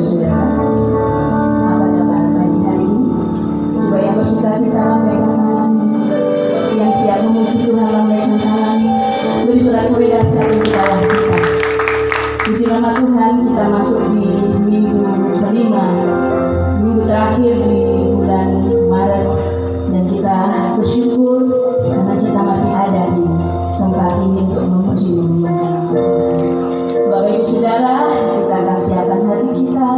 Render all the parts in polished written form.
Saudara, apa kabar pagi hari ini? Coba yang bersuka-cita lambaikan tangan, yang siap memuji Tuhan lambaikan tangan, beri sorak-sorai dahsyat untuk Allah kita. Puji nama Tuhan, kita masuk di minggu kelima, minggu terakhir di bulan Maret, dan kita bersyukur karena kita masih ada di tempat ini untuk memuji memuliakan nama Tuhan. Bapak Ibu Saudara, kita akan siapkan hati kita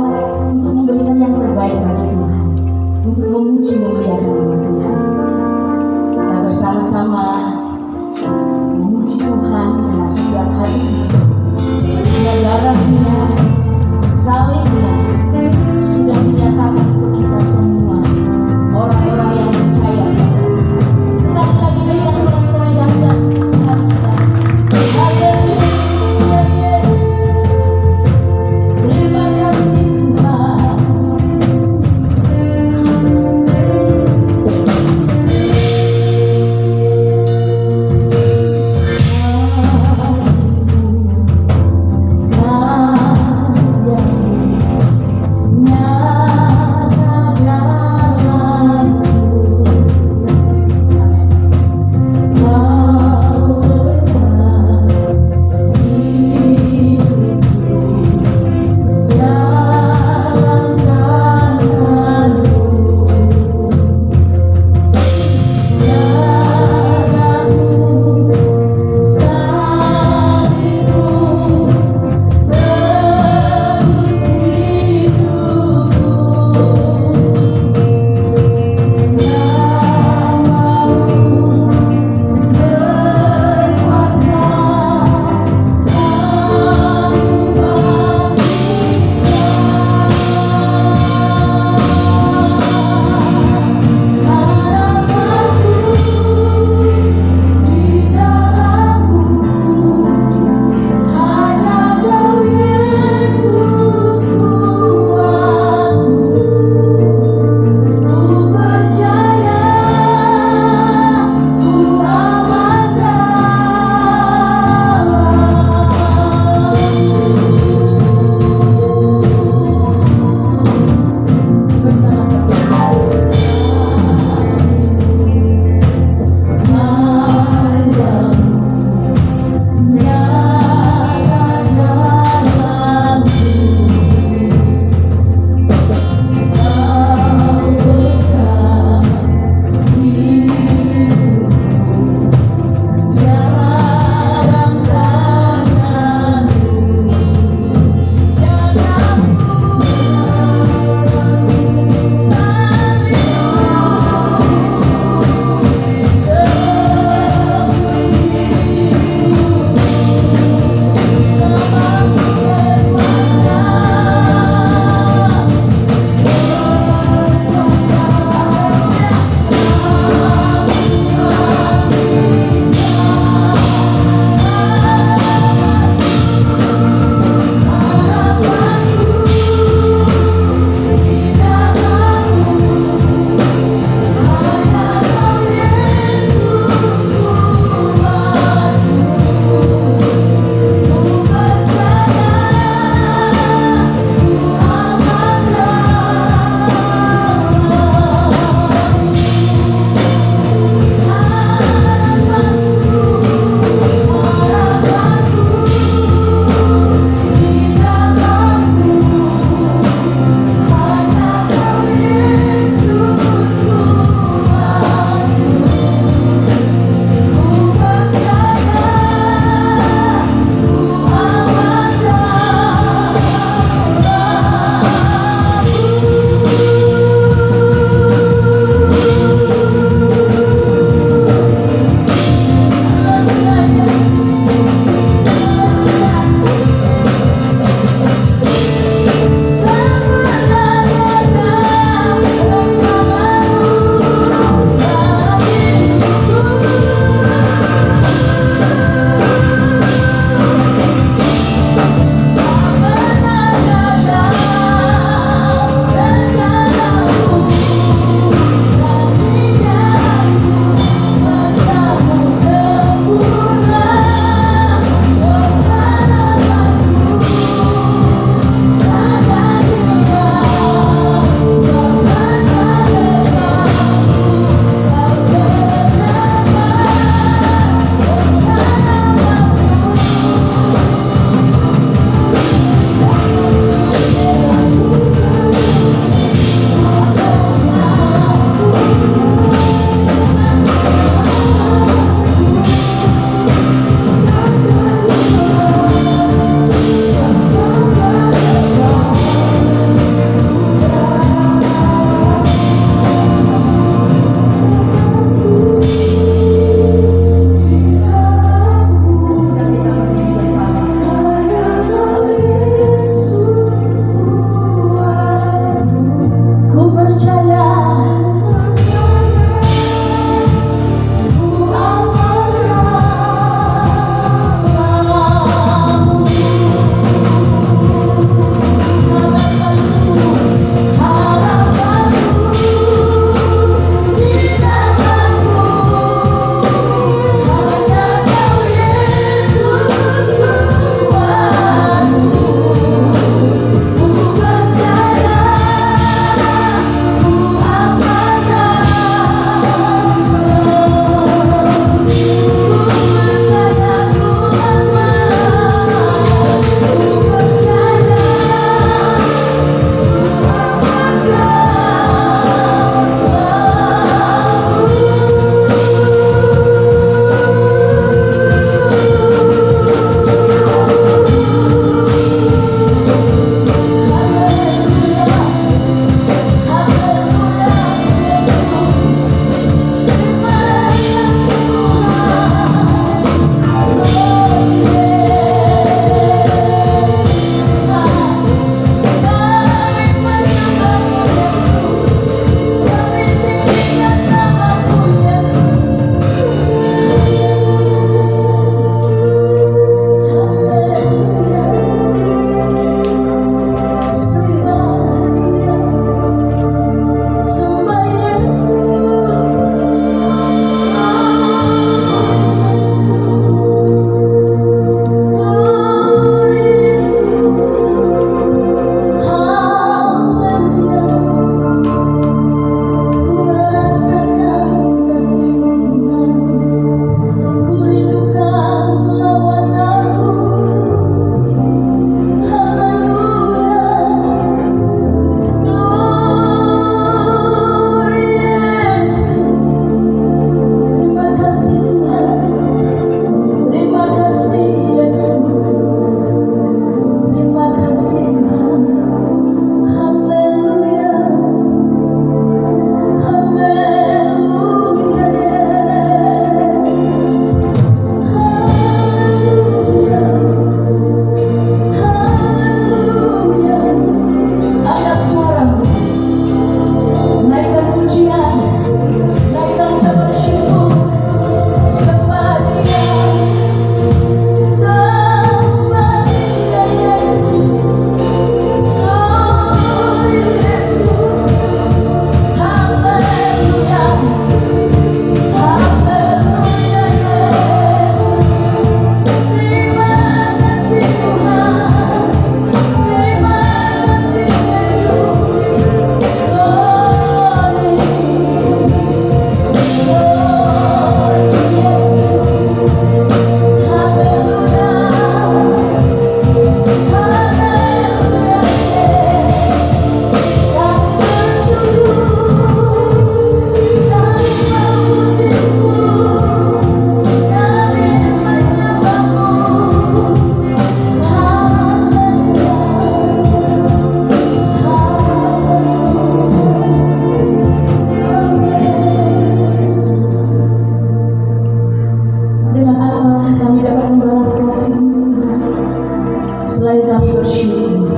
Selain kami bersyukur,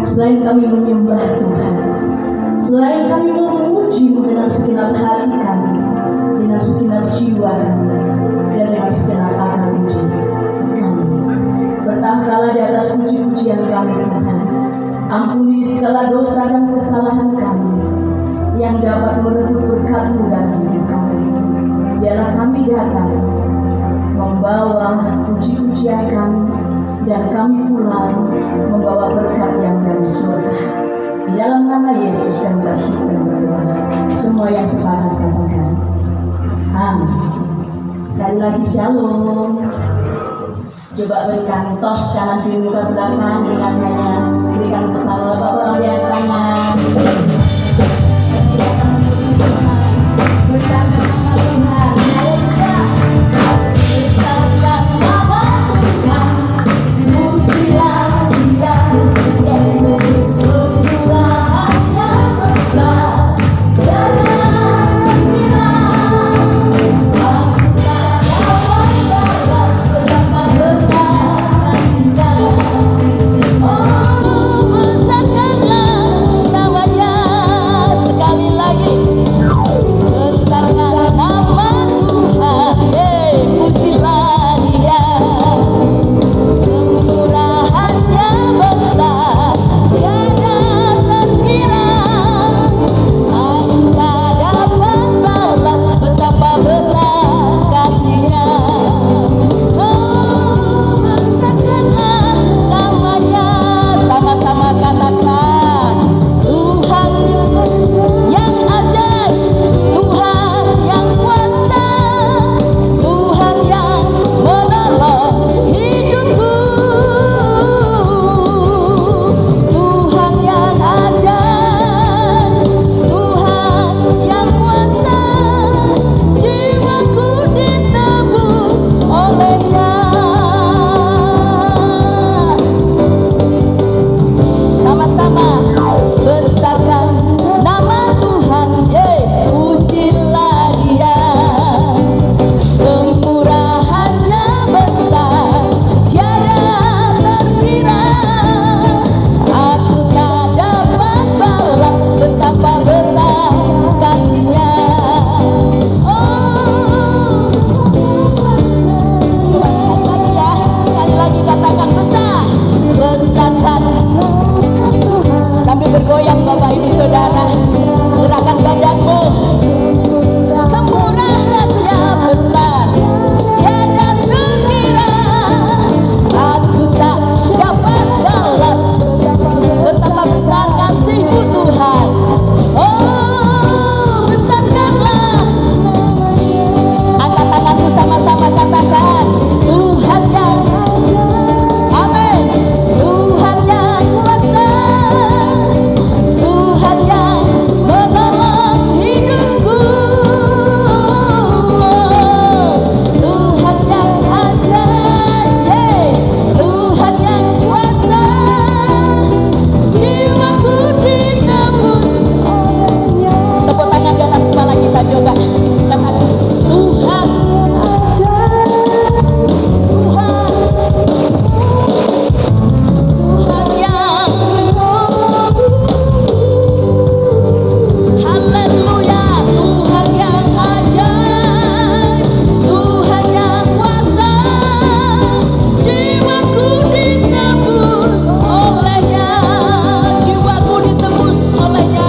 selain kami menyembah Tuhan, selain kami memuji dengan segenap hati kami, dengan segenap jiwa kami, dan dengan segenap akal budi kami, bertahtalah di atas puji-pujian kami Tuhan. Ampuni segala dosa dan kesalahan kami yang dapat merebut berkat-Mu dalam hidup kami. Biarlah kami datang membawa puji-pujian kami, dan kami pulang membawa berkat yang dari surga. Di dalam nama Yesus kami bersyukur dan berdoa. Semua yang sepakat katakan amin. Sekali lagi shalom. Coba berikan tos kanan kiri muka belakang dengan hanya berikan salam Bapak lihat tangan. Bersama Tuhan. Haleluya. Besarkan nama Tuhan. Pujilah Dia. Yes. Kemurahan-Nya besar. Jangan terkira. Aku tak dapat balas betapa besar kasih-Nya. Oh, besarkanlah namanya. Sekali lagi. Besarkan nama Tuhan, pujilah Dia. Kemurahan-Nya besar, tiada terkira. Aku tak dapat balas betapa besar kasih-Nya. Oh, besarkanlah namanya. Sama-sama katakan, Tuhan yang ajaib, Tuhan yang kuasa, Tuhan yang menolong hidupku, Tuhan yang ajaib, Tuhan yang kuasa, jiwaku ditebus oleh-Nya. Sama-sama besarkan nama Tuhan, pujilah Dia. Kemurahan-Nya besar, tiada terkira. Aku tak dapat balas betapa besar kasih-Nya. Oh, sekali lagi katakan besar. Besarkan. Sambil bergoyang Bapak Ibu Saudara, gerakan badanmu. Kemurahan-Nya besar, tiada terkira. Aku tak dapat balas betapa besar kasih-Mu Tuhan. Oh, besarkanlah. Angkat tanganmu sama-sama katakan, Tuhan yang amin, Tuhan yang kuasa, Tuhan yang menolong hidupku, Tuhan yang ajaib, Tuhan yang kuasa, jiwaku ditebus oleh-Nya. Tepuk tangan di atas kepala kita, coba katakan, Tuhan ajaib, Tuhan yang haleluya, Tuhan yang ajaib, Tuhan yang kuasa, jiwaku ditebus oleh-Nya, jiwaku ditebus oleh-Nya.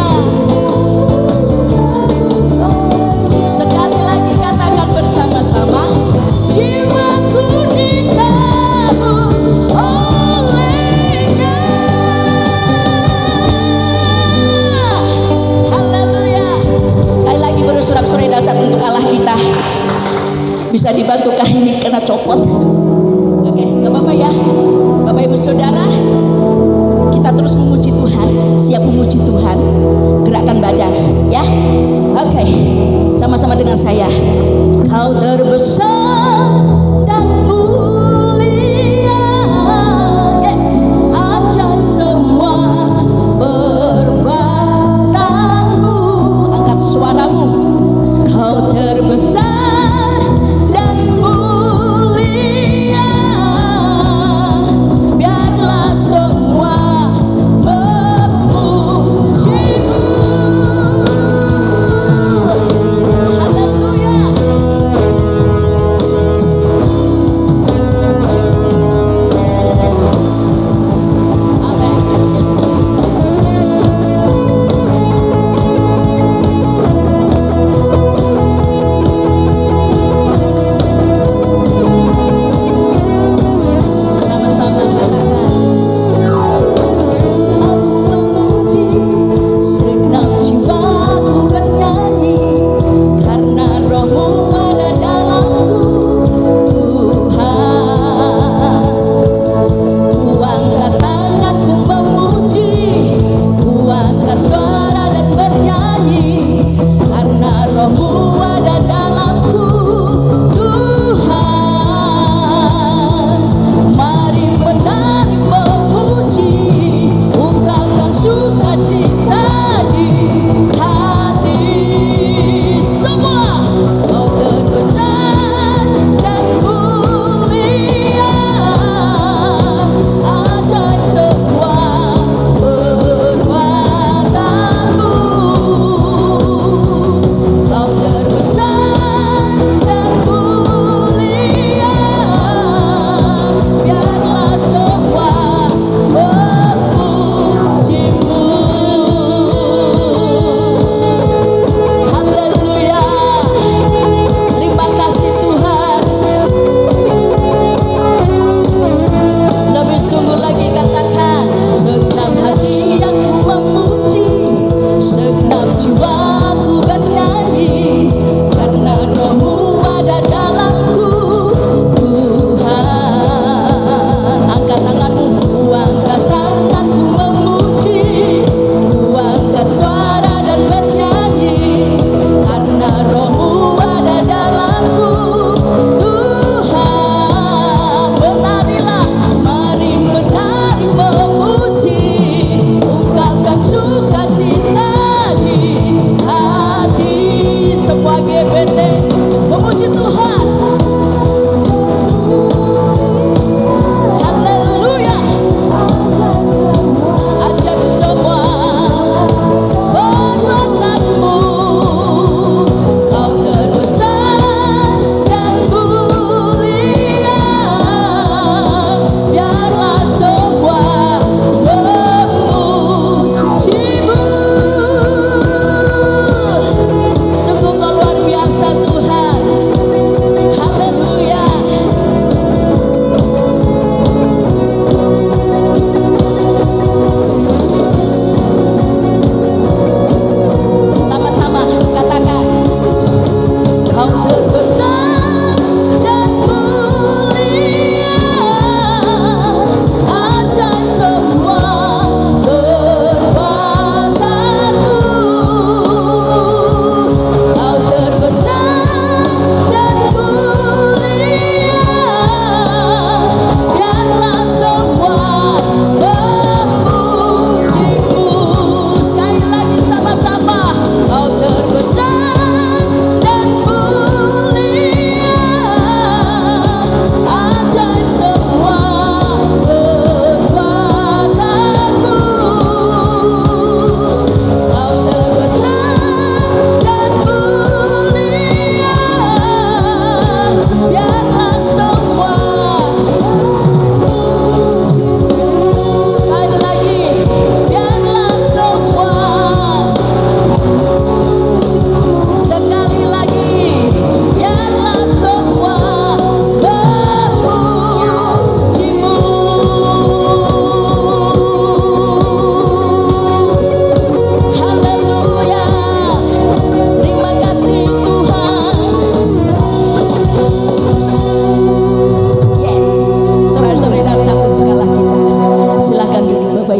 Sekali lagi katakan bersama-sama, jiwaku ditebus oleh-Nya. Haleluya. Sekali lagi bersorak-sorai dasar untuk Allah kita. Bisa dibantukah ini kena copot? Oke, gak apa-apa ya. Bapak Ibu Saudara, kita terus memuji Tuhan. Siap memuji Tuhan. Gerakkan badan, ya. Oke, sama-sama dengan saya. Kau terbesar dan mulia. Yes, ajaib semua perbuatanmu. Angkat suaramu. Kau terbesar dan mulia. Biarlah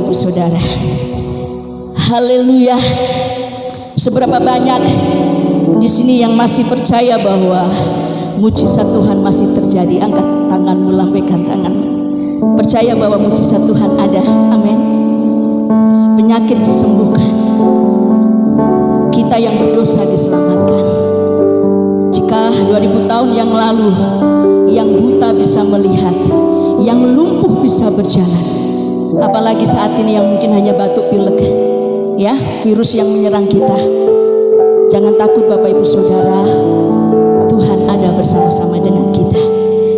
Ibu Saudara. Haleluya. Seberapa banyak di sini yang masih percaya bahwa mujizat Tuhan masih terjadi? Angkat tanganmu, lambaikan tanganmu. Percaya bahwa mujizat Tuhan ada. Amin. Penyakit disembuhkan, kita yang berdosa diselamatkan. Jika 2000 tahun yang lalu yang buta bisa melihat, yang lumpuh bisa berjalan, apalagi saat ini yang mungkin hanya batuk pilek, ya, virus yang menyerang kita. Jangan takut Bapak Ibu Saudara, Tuhan ada bersama-sama dengan kita.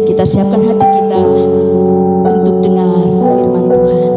Kita siapkan hati kita untuk dengar firman Tuhan.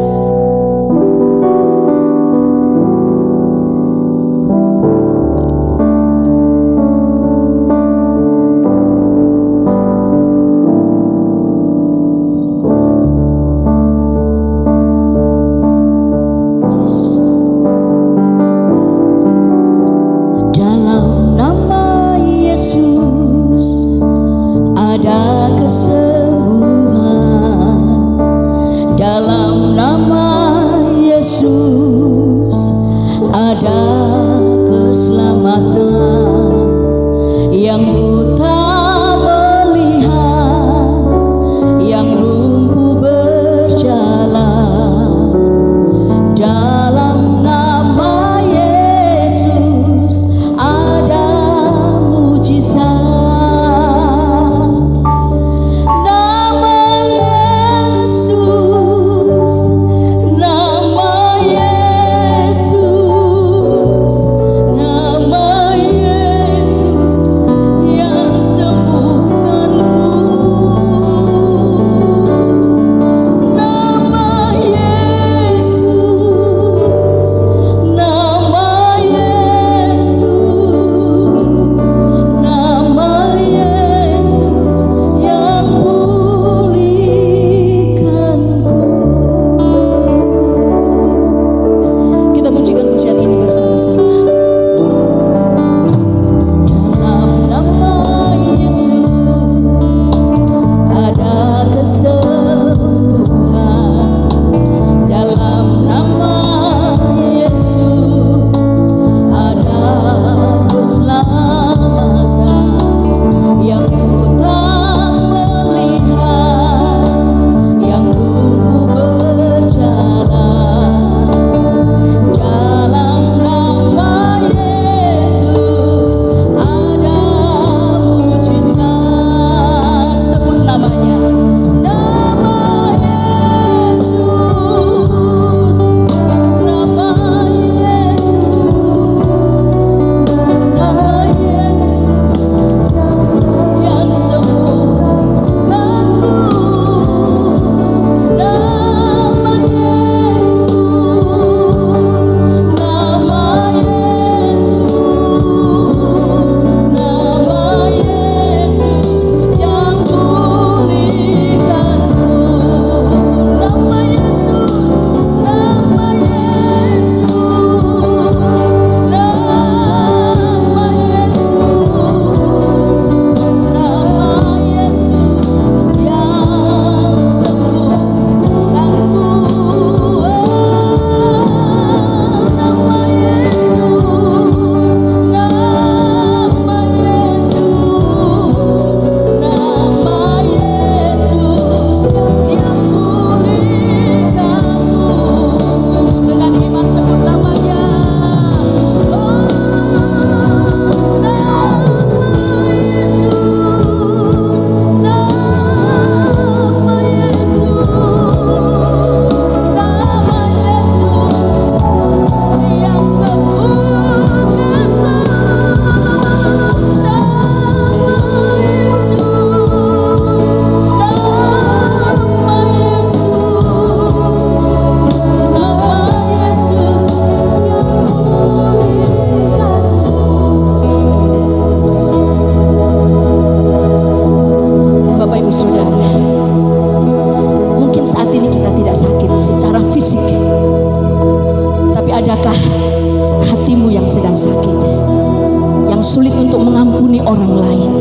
sulit untuk mengampuni orang lain,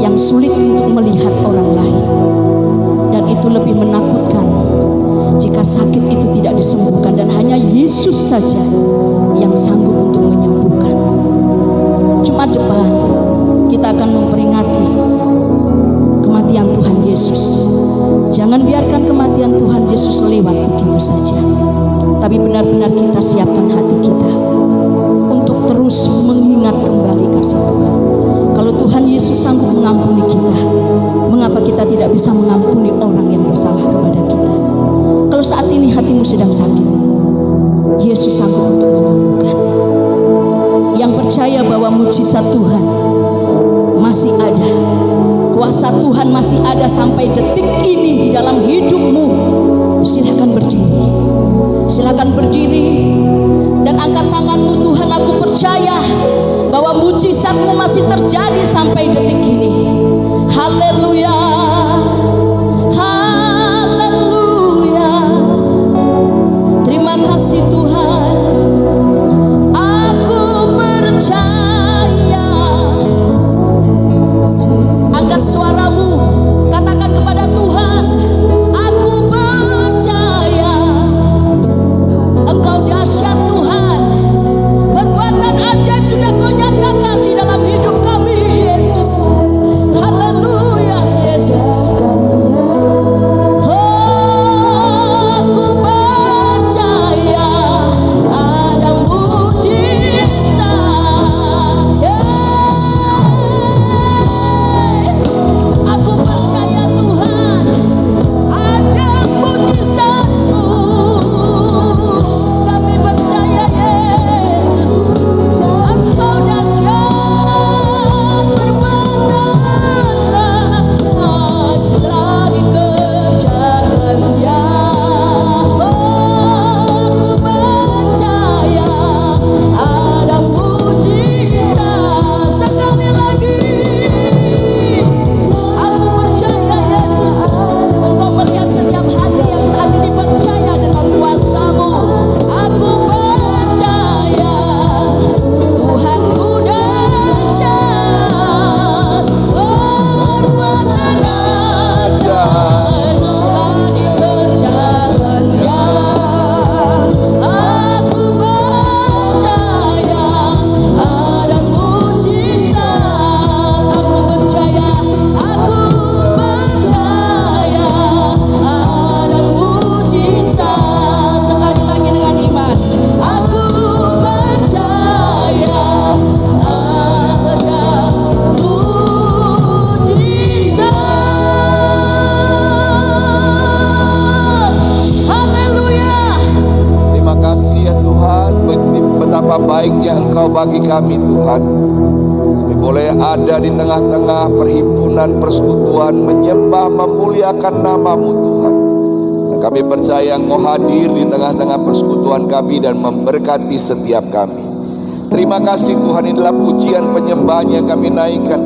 yang sulit untuk melihat orang lain, dan itu lebih menakutkan jika sakit itu tidak disembuhkan, dan hanya Yesus saja yang sanggup untuk menyembuhkan. Jumat depan kita akan memperingati kematian Tuhan Yesus. Jangan biarkan kematian Tuhan Yesus lewat begitu saja, tapi benar-benar kita siapkan hati kita untuk terus mengingat kembali kasih Tuhan. Kalau Tuhan Yesus sanggup mengampuni kita, mengapa kita tidak bisa mengampuni orang yang bersalah kepada kita? Kalau saat ini hatimu sedang sakit, Yesus sanggup untuk menyembuhkan. Yang percaya bahwa mujizat Tuhan masih ada, kuasa Tuhan masih ada sampai detik ini di dalam hidupmu, silakan berdiri. Silakan berdiri dan angkat tanganmu. Tuhan, aku percaya bahwa mujizatmu masih terjadi sampai detik ini. Haleluya, haleluya. Terima kasih Tuhan. Aku percaya. Angkat suaramu, katakan kepada Tuhan, aku percaya Engkau dahsyat Tuhan. Perbuatan ajaib sudah Kau nyatakan di dalam hidup kami, Yesus. Haleluya, Yesus. Aku percaya ada mujizat. Aku percaya Tuhan ada mujizat-Mu. Kami percaya Yesus, Engkau dahsyat. Perbuatan telah dikerjakannya. Aku percaya ada mujizat. Sekali lagi aku percaya Yesus, Engkau melihat setiap hati yang saat ini percaya dengan kuasa-Mu. Aku percaya Tuhanku dahsyat. Perbuatan ajaib telah dikerjakannya. Aku percaya ada mujizat. Aku percaya ada mujizat. Sekali lagi dengan iman, aku percaya ada mujizat. Haleluya. Terima kasih ya Tuhan, betapa baiknya Engkau bagi kami Tuhan. Kami boleh ada di tengah-tengah perhimpunan persekutuan, menyembah memuliakan nama-Mu Tuhan. Dan kami percaya Engkau hadir di tengah-tengah persekutuan kami dan memberkati setiap kami. Terima kasih Tuhan, inilah pujian penyembahan yang kami naikkan.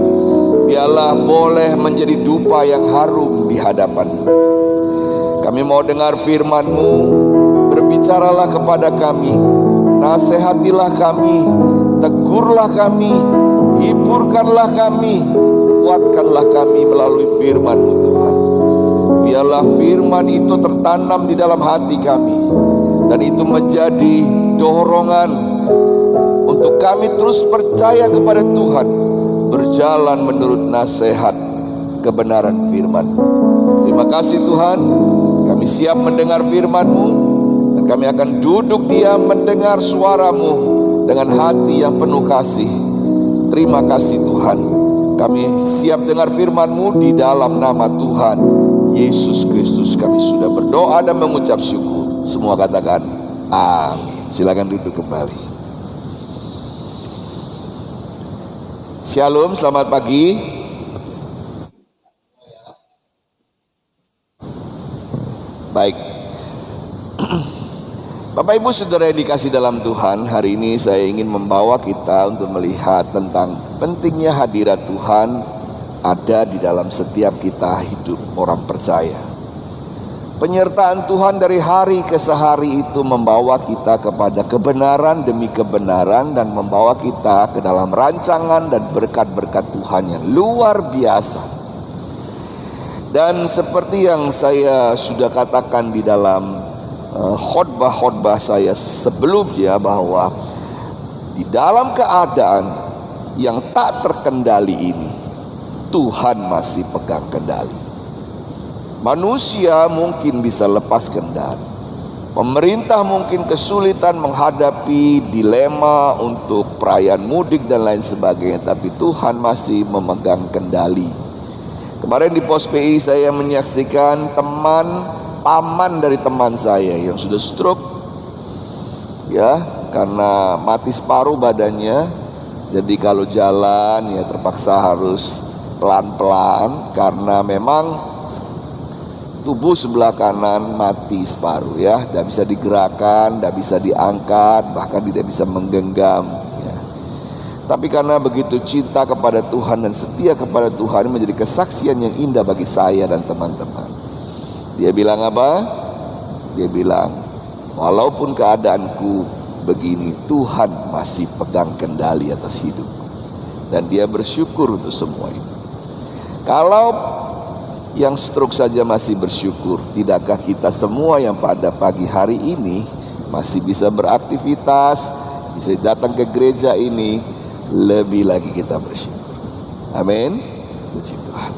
Biarlah boleh menjadi dupa yang harum di hadapan-Mu. Kami mau dengar firman-Mu, berbicaralah kepada kami, nasihatilah kami, tegurlah kami, hiburkanlah kami, kuatkanlah kami melalui firman-Mu Tuhan. Biarlah firman itu tertanam di dalam hati kami, dan itu menjadi dorongan untuk kami terus percaya kepada Tuhan, berjalan menurut nasihat kebenaran firman. Terima kasih Tuhan, kami siap mendengar firman-Mu, dan kami akan duduk diam mendengar suara-Mu dengan hati yang penuh kasih. Terima kasih Tuhan, kami siap dengar firman-Mu di dalam nama Tuhan Yesus Kristus. Kami sudah berdoa dan mengucap syukur. Semua katakan amin. Silakan duduk kembali. Shalom, selamat pagi. Baik, Bapak Ibu Saudara yang dikasih dalam Tuhan, hari ini saya ingin membawa kita untuk melihat tentang pentingnya hadirat Tuhan ada di dalam setiap kita hidup orang percaya. Penyertaan Tuhan dari hari ke hari itu membawa kita kepada kebenaran demi kebenaran, dan membawa kita ke dalam rancangan dan berkat-berkat Tuhan yang luar biasa. Dan seperti yang saya sudah katakan di dalam khotbah-khotbah saya sebelumnya, bahwa di dalam keadaan yang tak terkendali ini, Tuhan masih pegang kendali. Manusia mungkin bisa lepas kendali. Pemerintah mungkin kesulitan menghadapi dilema untuk perayaan mudik dan lain sebagainya, tapi Tuhan masih memegang kendali. Kemarin di Pos PI saya menyaksikan paman dari teman saya yang sudah stroke, ya, karena mati separuh badannya. Jadi kalau jalan ya terpaksa harus pelan-pelan karena memang tubuh sebelah kanan mati separuh, ya, tidak bisa digerakkan, tidak bisa diangkat, bahkan tidak bisa menggenggam, ya. Tapi karena begitu cinta kepada Tuhan dan setia kepada Tuhan, menjadi kesaksian yang indah bagi saya dan teman-teman. Dia bilang apa? Dia bilang, walaupun keadaanku begini, Tuhan masih pegang kendali atas hidup. Dan dia bersyukur untuk semua itu. Kalau yang stroke saja masih bersyukur, tidakkah kita semua yang pada pagi hari ini masih bisa beraktivitas, bisa datang ke gereja ini, lebih lagi kita bersyukur. Amin. Puji Tuhan.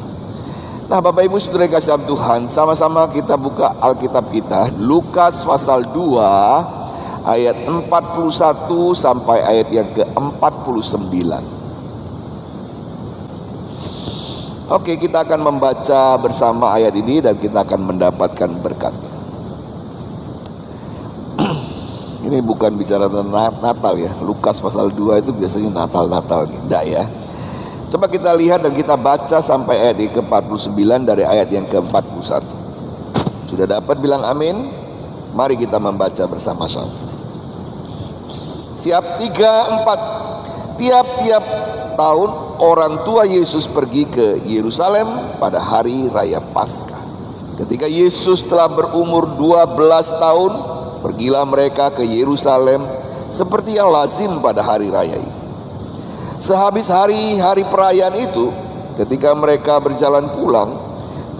Nah, Bapak Ibu Saudara kasih Tuhan, sama-sama kita buka Alkitab kita, Lukas pasal 2 ayat 41 sampai ayat yang ke-49. Oke, kita akan membaca bersama ayat ini dan kita akan mendapatkan berkatnya. Ini bukan bicara tentang Natal ya. Lukas pasal 2 itu biasanya Natal-Natal, tidak ya. Coba kita lihat dan kita baca sampai ayat yang ke-49 dari ayat yang ke-41. Sudah dapat bilang amin? Mari kita membaca bersama-sama. Siap, 3, 4. Tiap-tiap tahun orang tua Yesus pergi ke Yerusalem pada hari raya Paskah. Ketika Yesus telah berumur 12 tahun, pergilah mereka ke Yerusalem seperti yang lazim pada hari raya itu. Sehabis hari perayaan itu, ketika mereka berjalan pulang,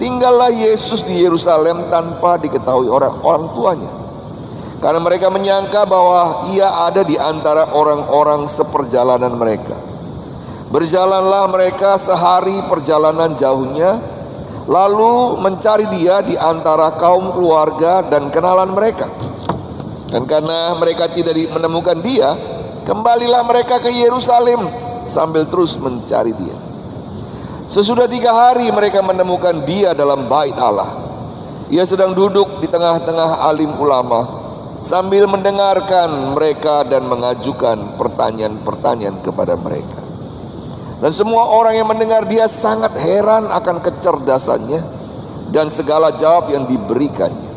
tinggallah Yesus di Yerusalem tanpa diketahui orang tuanya. Karena mereka menyangka bahwa ia ada di antara orang-orang seperjalanan mereka. Berjalanlah mereka sehari perjalanan jauhnya, lalu mencari dia di antara kaum keluarga dan kenalan mereka. Dan karena mereka tidak menemukan dia, kembalilah mereka ke Yerusalem sambil terus mencari dia. Sesudah 3 hari mereka menemukan dia dalam bait Allah. Ia sedang duduk di tengah-tengah alim ulama sambil mendengarkan mereka dan mengajukan pertanyaan-pertanyaan kepada mereka. Dan semua orang yang mendengar dia sangat heran akan kecerdasannya dan segala jawab yang diberikannya.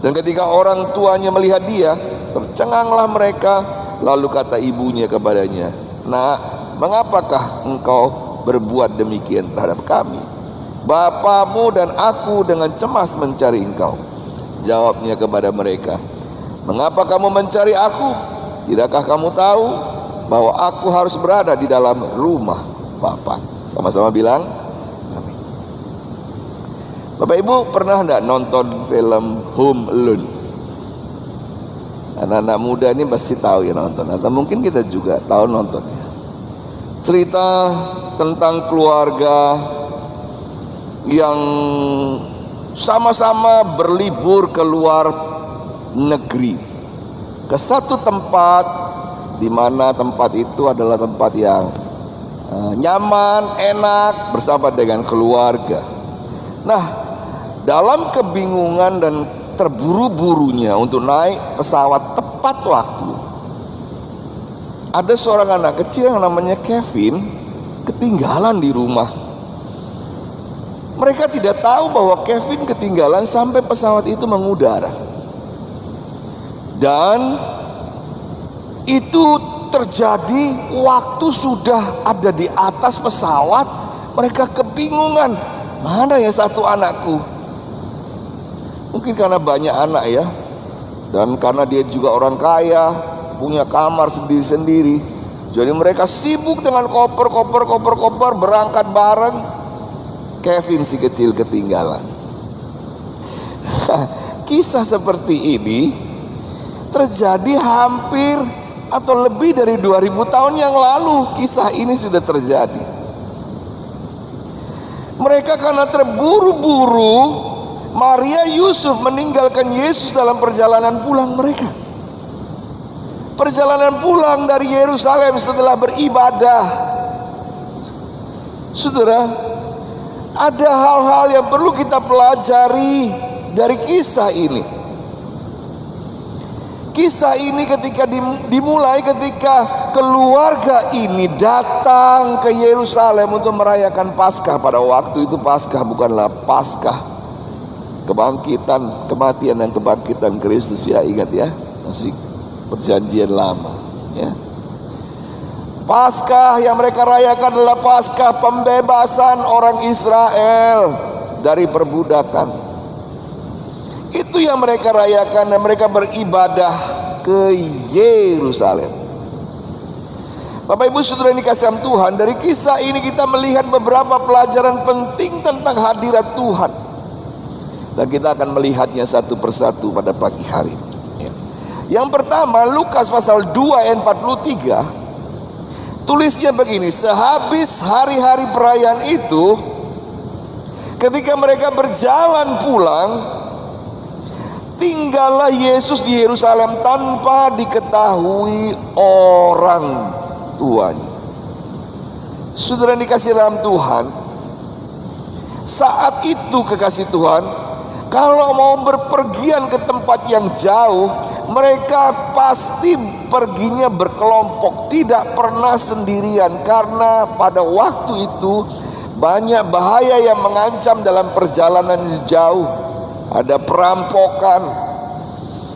Dan ketika orang tuanya melihat dia, tercenganglah mereka. Lalu kata ibunya kepadanya, "Nak, mengapakah engkau berbuat demikian terhadap kami? Bapamu dan aku dengan cemas mencari engkau." Jawabnya kepada mereka, "Mengapa kamu mencari aku? Tidakkah kamu tahu bahwa aku harus berada di dalam rumah Bapa?" Sama-sama bilang amin. Bapak Ibu pernah enggak nonton film Home Alone? Anak-anak muda ini pasti tahu ya nonton, atau mungkin kita juga tahu nontonnya. Cerita tentang keluarga yang sama-sama berlibur ke luar negeri, ke satu tempat di mana tempat itu adalah tempat yang nyaman, enak bersama dengan keluarga. Nah, dalam kebingungan dan terburu-burunya untuk naik pesawat tepat waktu, ada seorang anak kecil yang namanya Kevin ketinggalan di rumah. Mereka tidak tahu bahwa Kevin ketinggalan sampai pesawat itu mengudara. Dan itu terjadi waktu sudah ada di atas pesawat. Mereka kebingungan, mana ya satu anakku? Mungkin karena banyak anak ya, dan karena dia juga orang kaya, punya kamar sendiri-sendiri. Jadi mereka sibuk dengan koper berangkat bareng. Kevin si kecil ketinggalan. Kisah seperti ini terjadi hampir atau lebih dari 2000 tahun yang lalu. Kisah ini sudah terjadi. Mereka karena terburu-buru, Maria Yusuf meninggalkan Yesus dalam perjalanan pulang mereka. Perjalanan pulang dari Yerusalem setelah beribadah. Saudara, ada hal-hal yang perlu kita pelajari dari kisah ini. Kisah ini dimulai ketika keluarga ini datang ke Yerusalem untuk merayakan Paskah. Pada waktu itu Paskah bukanlah Paskah kebangkitan, kematian dan kebangkitan Kristus, ya, ingat ya, masih perjanjian lama, ya. Paskah yang mereka rayakan adalah Paskah pembebasan orang Israel dari perbudakan. Itu yang mereka rayakan dan mereka beribadah ke Yerusalem. Bapak Ibu Saudara yang dikasihi Tuhan, dari kisah ini kita melihat beberapa pelajaran penting tentang hadirat Tuhan. Dan kita akan melihatnya satu persatu pada pagi hari ini. Yang pertama, Lukas pasal 2 ayat 43. Tulisnya begini, sehabis hari-hari perayaan itu, ketika mereka berjalan pulang, tinggallah Yesus di Yerusalem tanpa diketahui orang tuanya. Saudara yang dikasihi dalam Tuhan, saat itu kekasih Tuhan, kalau mau berpergian ke tempat yang jauh, mereka pasti perginya berkelompok, tidak pernah sendirian, karena pada waktu itu banyak bahaya yang mengancam dalam perjalanan jauh. Ada perampokan,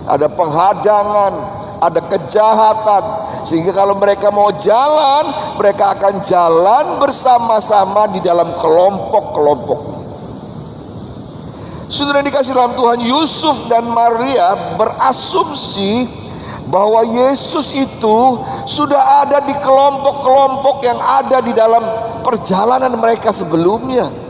ada penghadangan, ada kejahatan. Sehingga kalau mereka mau jalan, mereka akan jalan bersama-sama di dalam kelompok-kelompok. Saudara dikasih dalam Tuhan, Yusuf dan Maria berasumsi bahwa Yesus itu sudah ada di kelompok-kelompok yang ada di dalam perjalanan mereka sebelumnya.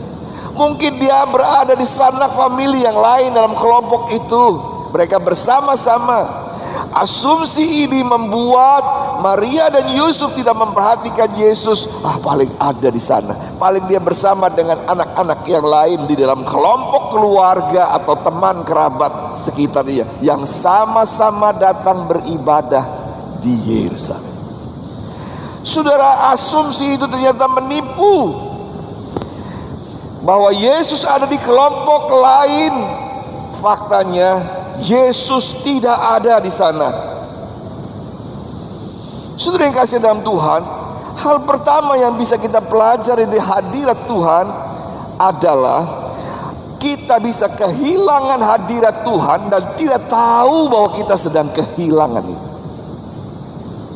Mungkin dia berada di sanak famili yang lain dalam kelompok itu. Mereka bersama-sama. Asumsi ini membuat Maria dan Yusuf tidak memperhatikan Yesus. Paling ada di sana. Paling dia bersama dengan anak-anak yang lain di dalam kelompok keluarga atau teman kerabat sekitarnya yang sama-sama datang beribadah di Yerusalem. Saudara, asumsi itu ternyata menipu. Bahwa Yesus ada di kelompok lain. Faktanya Yesus tidak ada di sana. Saudara yang kasih dalam Tuhan, hal pertama yang bisa kita pelajari di hadirat Tuhan adalah kita bisa kehilangan hadirat Tuhan dan tidak tahu bahwa kita sedang kehilangan itu.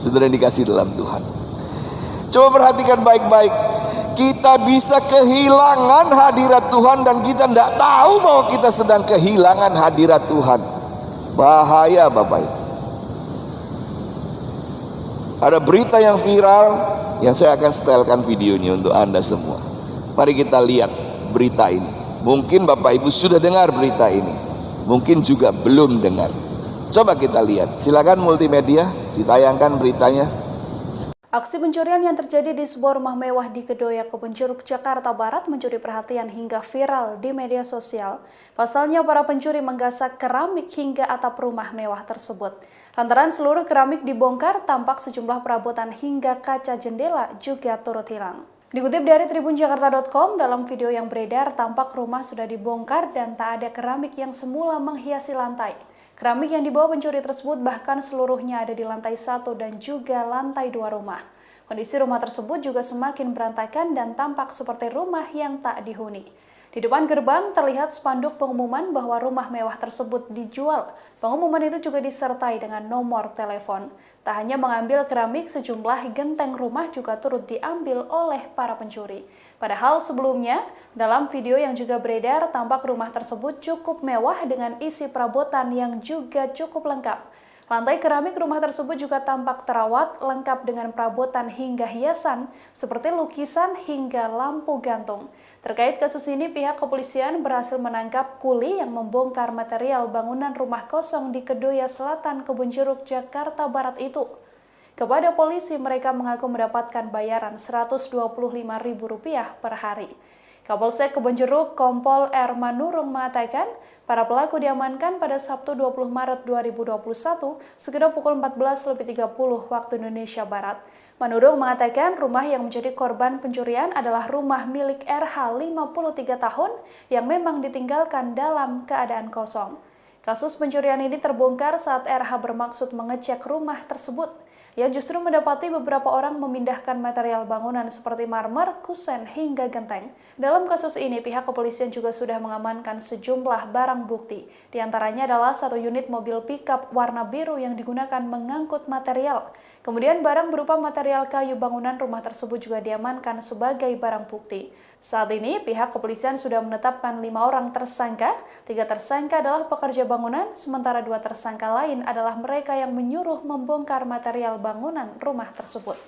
Saudara yang dikasih dalam Tuhan, coba perhatikan baik-baik. Kita bisa kehilangan hadirat Tuhan dan kita tidak tahu bahwa kita sedang kehilangan hadirat Tuhan. Bahaya Bapak Ibu. Ada berita yang viral yang saya akan setelkan videonya untuk Anda semua. Mari kita lihat berita ini. Mungkin Bapak Ibu sudah dengar berita ini, mungkin juga belum dengar. Coba kita lihat. Silakan multimedia ditayangkan beritanya. Aksi pencurian yang terjadi di sebuah rumah mewah di Kedoya, Kebon Jeruk, Jakarta Barat mencuri perhatian hingga viral di media sosial. Pasalnya para pencuri menggasak keramik hingga atap rumah mewah tersebut. Lantaran seluruh keramik dibongkar, tampak sejumlah perabotan hingga kaca jendela juga turut hilang. Dikutip dari tribunjakarta.com, dalam video yang beredar tampak rumah sudah dibongkar dan tak ada keramik yang semula menghiasi lantai. Keramik yang dibawa pencuri tersebut bahkan seluruhnya ada di lantai 1 dan juga lantai 2 rumah. Kondisi rumah tersebut juga semakin berantakan dan tampak seperti rumah yang tak dihuni. Di depan gerbang terlihat spanduk pengumuman bahwa rumah mewah tersebut dijual. Pengumuman itu juga disertai dengan nomor telepon. Tak hanya mengambil keramik, sejumlah genteng rumah juga turut diambil oleh para pencuri. Padahal sebelumnya, dalam video yang juga beredar, tampak rumah tersebut cukup mewah dengan isi perabotan yang juga cukup lengkap. Lantai keramik rumah tersebut juga tampak terawat, lengkap dengan perabotan hingga hiasan, seperti lukisan hingga lampu gantung. Terkait kasus ini, pihak kepolisian berhasil menangkap kuli yang membongkar material bangunan rumah kosong di Kedoya Selatan, Kebonjeruk, Jakarta Barat itu. Kepada polisi, mereka mengaku mendapatkan bayaran Rp125.000 per hari. Kapolsek Kebonjeruk Kompol R. Manurung mengatakan, para pelaku diamankan pada Sabtu 20 Maret 2021 sekitar pukul 14.30 waktu Indonesia Barat. Manurung mengatakan rumah yang menjadi korban pencurian adalah rumah milik RH 53 tahun yang memang ditinggalkan dalam keadaan kosong. Kasus pencurian ini terbongkar saat RH bermaksud mengecek rumah tersebut. Ia justru mendapati beberapa orang memindahkan material bangunan seperti marmer, kusen, hingga genteng. Dalam kasus ini, pihak kepolisian juga sudah mengamankan sejumlah barang bukti. Di antaranya adalah 1 unit mobil pickup warna biru yang digunakan mengangkut material. Kemudian barang berupa material kayu bangunan rumah tersebut juga diamankan sebagai barang bukti. Saat ini, pihak kepolisian sudah menetapkan 5 orang tersangka. 3 tersangka adalah pekerja bangunan, sementara 2 tersangka lain adalah mereka yang menyuruh membongkar material bangunan rumah tersebut.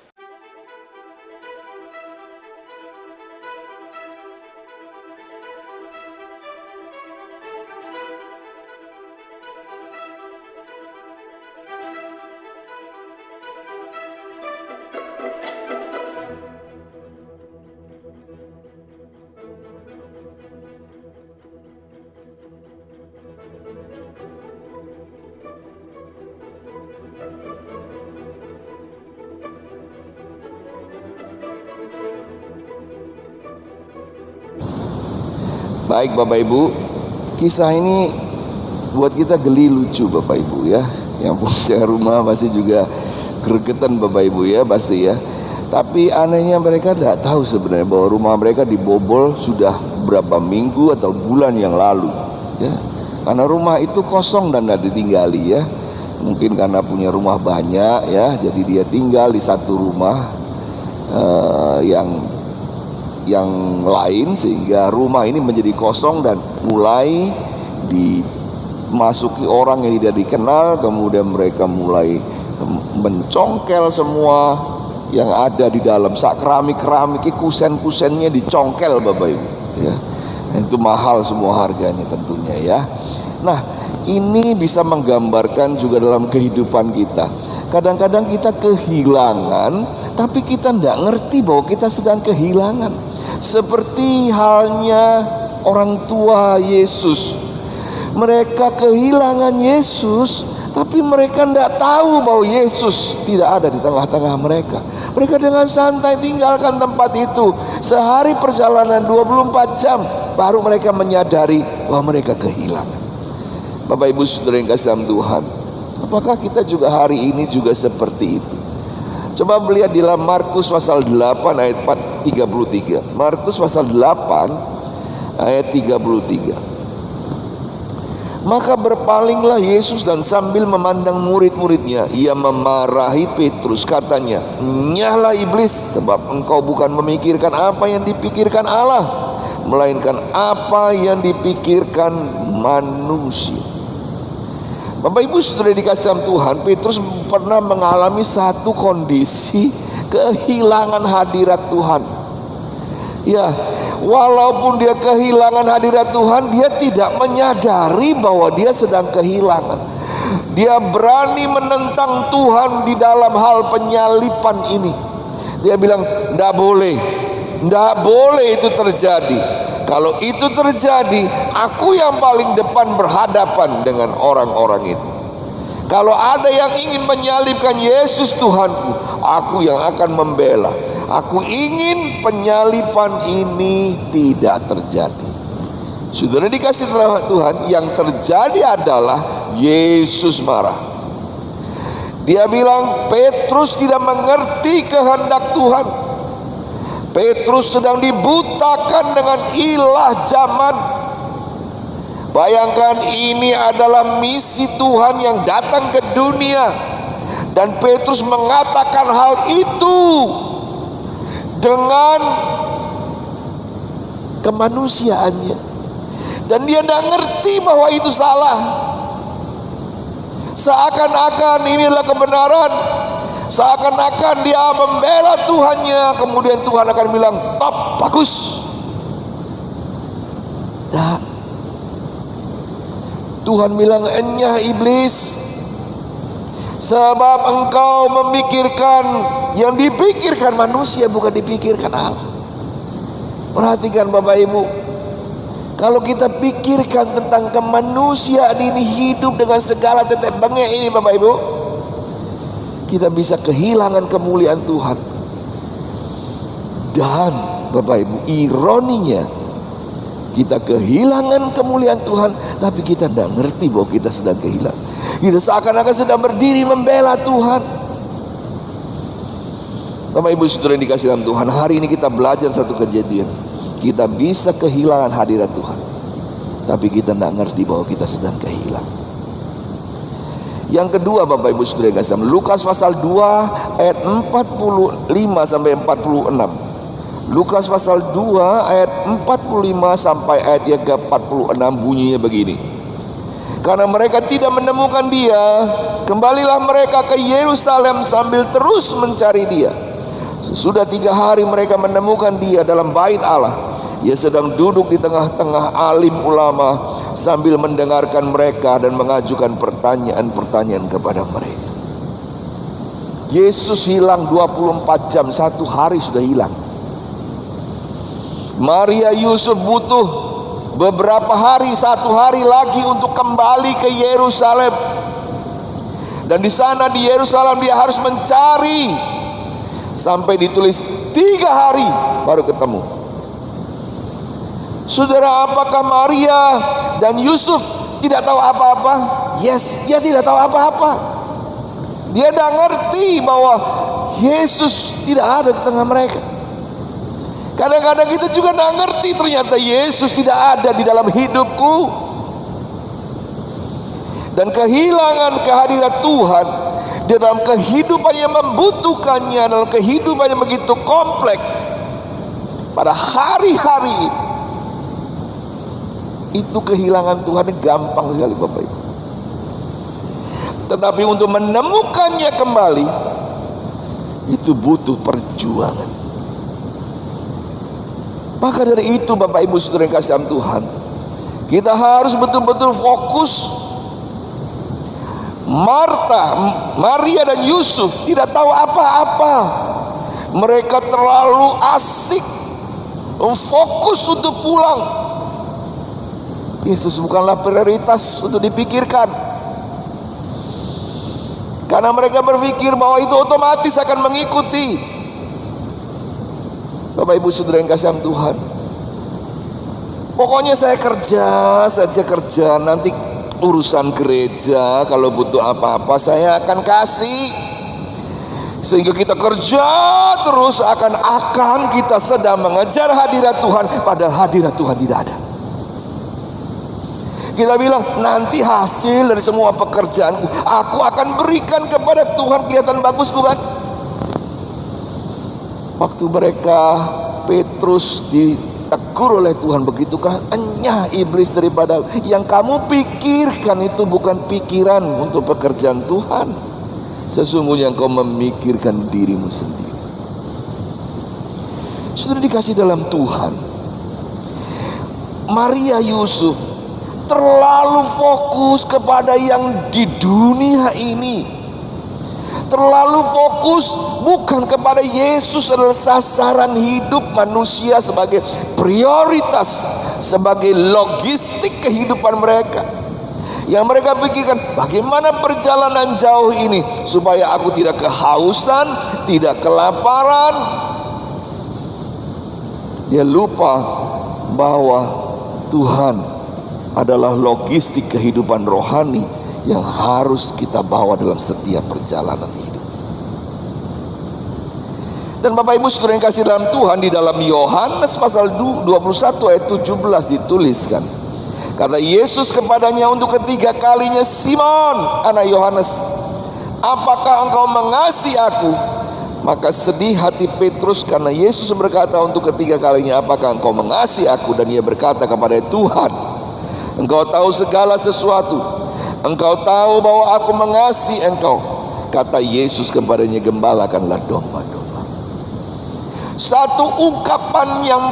Baik Bapak Ibu, kisah ini buat kita geli lucu Bapak Ibu ya. Yang punya rumah pasti juga gregetan Bapak Ibu ya, pasti ya. Tapi anehnya mereka tidak tahu sebenarnya bahwa rumah mereka dibobol sudah berapa minggu atau bulan yang lalu ya. Karena rumah itu kosong dan tidak ditinggali ya. Mungkin karena punya rumah banyak ya, jadi dia tinggal di satu rumah yang lain sehingga rumah ini menjadi kosong dan mulai dimasuki orang yang tidak dikenal. Kemudian mereka mulai mencongkel semua yang ada di dalam. Keramik kusen-kusennya dicongkel Bapak Ibu ya. Itu mahal semua harganya tentunya ya. Nah, ini bisa menggambarkan juga dalam kehidupan kita. Kadang-kadang kita kehilangan, tapi kita tidak ngerti bahwa kita sedang kehilangan. Seperti halnya orang tua Yesus. Mereka kehilangan Yesus, tapi mereka tidak tahu bahwa Yesus tidak ada di tengah-tengah mereka. Mereka dengan santai tinggalkan tempat itu. Sehari perjalanan 24 jam, baru mereka menyadari bahwa mereka kehilangan. Bapak Ibu Saudara yang kasih Tuhan, apakah kita juga hari ini juga seperti itu? Coba melihat di dalam Markus pasal 8 ayat 33. Markus pasal 8 ayat 33. Maka berpalinglah Yesus dan sambil memandang murid-muridnya, ia memarahi Petrus, katanya, "Nyahlah iblis, sebab engkau bukan memikirkan apa yang dipikirkan Allah, melainkan apa yang dipikirkan manusia." Bapak Ibu Saudara dikasih dalam Tuhan, Petrus pernah mengalami satu kondisi kehilangan hadirat Tuhan. Ya, walaupun dia kehilangan hadirat Tuhan, dia tidak menyadari bahwa dia sedang kehilangan. Dia berani menentang Tuhan di dalam hal penyalipan ini. Dia bilang, tidak boleh itu terjadi. Kalau itu terjadi, aku yang paling depan berhadapan dengan orang-orang itu. Kalau ada yang ingin menyalibkan Yesus Tuhanku, aku yang akan membela. Aku ingin penyalipan ini tidak terjadi. Saudara dikasih Tuhan, yang terjadi adalah Yesus marah. Dia bilang Petrus tidak mengerti kehendak Tuhan. Petrus sedang dibutakan dengan ilah zaman. Bayangkan, ini adalah misi Tuhan yang datang ke dunia, dan Petrus mengatakan hal itu dengan kemanusiaannya, dan dia tidak ngerti bahwa itu salah. Seakan-akan inilah kebenaran, seakan-akan dia membela Tuhannya. Kemudian Tuhan akan bilang, top, bagus. Nah, Tuhan bilang, enyah iblis, sebab engkau memikirkan yang dipikirkan manusia, bukan dipikirkan Allah. Perhatikan Bapak Ibu, kalau kita pikirkan tentang kemanusiaan ini, hidup dengan segala tetek bengek ini Bapak Ibu, kita bisa kehilangan kemuliaan Tuhan. Dan Bapak Ibu, ironinya, kita kehilangan kemuliaan Tuhan, tapi kita tidak ngerti bahwa kita sedang kehilangan. Kita seakan-akan sedang berdiri membela Tuhan. Bapak Ibu Saudara yang dikasih dalam Tuhan, hari ini kita belajar satu kejadian. Kita bisa kehilangan hadirat Tuhan, tapi kita tidak ngerti bahwa kita sedang kehilangan. Yang kedua Bapak Ibu Saudara yang kasih, Lukas pasal 2 ayat 45 sampai 46. Lukas pasal 2 ayat 45 sampai ayat yang ke-46 bunyinya begini. Karena mereka tidak menemukan dia, kembalilah mereka ke Yerusalem sambil terus mencari dia. Sesudah 3 hari mereka menemukan dia dalam bait Allah. Ia sedang duduk di tengah-tengah alim ulama sambil mendengarkan mereka dan mengajukan pertanyaan-pertanyaan kepada mereka. Yesus hilang 24 jam, 1 hari sudah hilang. Maria Yusuf butuh beberapa hari, 1 hari lagi untuk kembali ke Yerusalem. Dan di sana di Yerusalem dia harus mencari sampai ditulis 3 hari baru ketemu. Saudara, apakah Maria dan Yusuf tidak tahu apa-apa? Yes, dia tidak tahu apa-apa. Dia tidak ngerti bahwa Yesus tidak ada di tengah mereka. Kadang-kadang kita juga tidak ngerti ternyata Yesus tidak ada di dalam hidupku. Dan kehilangan kehadiran Tuhan di dalam kehidupan yang membutuhkannya, dalam kehidupan yang begitu kompleks pada hari-hari itu, kehilangan Tuhan gampang sekali Bapak Ibu. Tetapi untuk menemukannya kembali itu butuh perjuangan. Maka dari itu Bapak Ibu Saudara yang kasih dalam Tuhan, kita harus betul-betul fokus. Maria dan Yusuf tidak tahu apa-apa. Mereka terlalu asik fokus untuk pulang. Yesus bukanlah prioritas untuk dipikirkan, karena mereka berpikir bahwa itu otomatis akan mengikuti. Bapak Ibu Saudara yang kasih Tuhan, pokoknya saya kerja saja kerja, nanti urusan gereja kalau butuh apa-apa saya akan kasih. Sehingga kita kerja terus, akan-akan kita sedang mengejar hadirat Tuhan, padahal hadirat Tuhan tidak ada. Kita bilang nanti hasil dari semua pekerjaanku aku akan berikan kepada Tuhan, kelihatan bagus bukan? Waktu mereka Petrus ditegur oleh Tuhan, begitukah enyah iblis daripada yang kamu pikirkan itu bukan pikiran untuk pekerjaan Tuhan. Sesungguhnya engkau memikirkan dirimu sendiri. Sudah dikasih dalam Tuhan, Maria Yusuf terlalu fokus kepada yang di dunia ini, terlalu fokus bukan kepada Yesus adalah sasaran hidup manusia sebagai prioritas, sebagai logistik kehidupan mereka. Yang mereka pikirkan, bagaimana perjalanan jauh ini supaya aku tidak kehausan, tidak kelaparan. Dia lupa bahwa Tuhan adalah logistik kehidupan rohani yang harus kita bawa dalam setiap perjalanan hidup. Dan Bapak Ibu Saudara yang kasih dalam Tuhan, di dalam Yohanes pasal 21 ayat 17 dituliskan, kata Yesus kepadanya untuk ketiga kalinya, Simon anak Yohanes, apakah engkau mengasihi aku? Maka sedih hati Petrus karena Yesus berkata untuk ketiga kalinya, apakah engkau mengasihi aku? Dan ia berkata kepada Tuhan, engkau tahu segala sesuatu, Engkau tahu bahwa aku mengasihi engkau. Kata Yesus kepadanya, gembalakanlah domba-domba. Satu ungkapan yang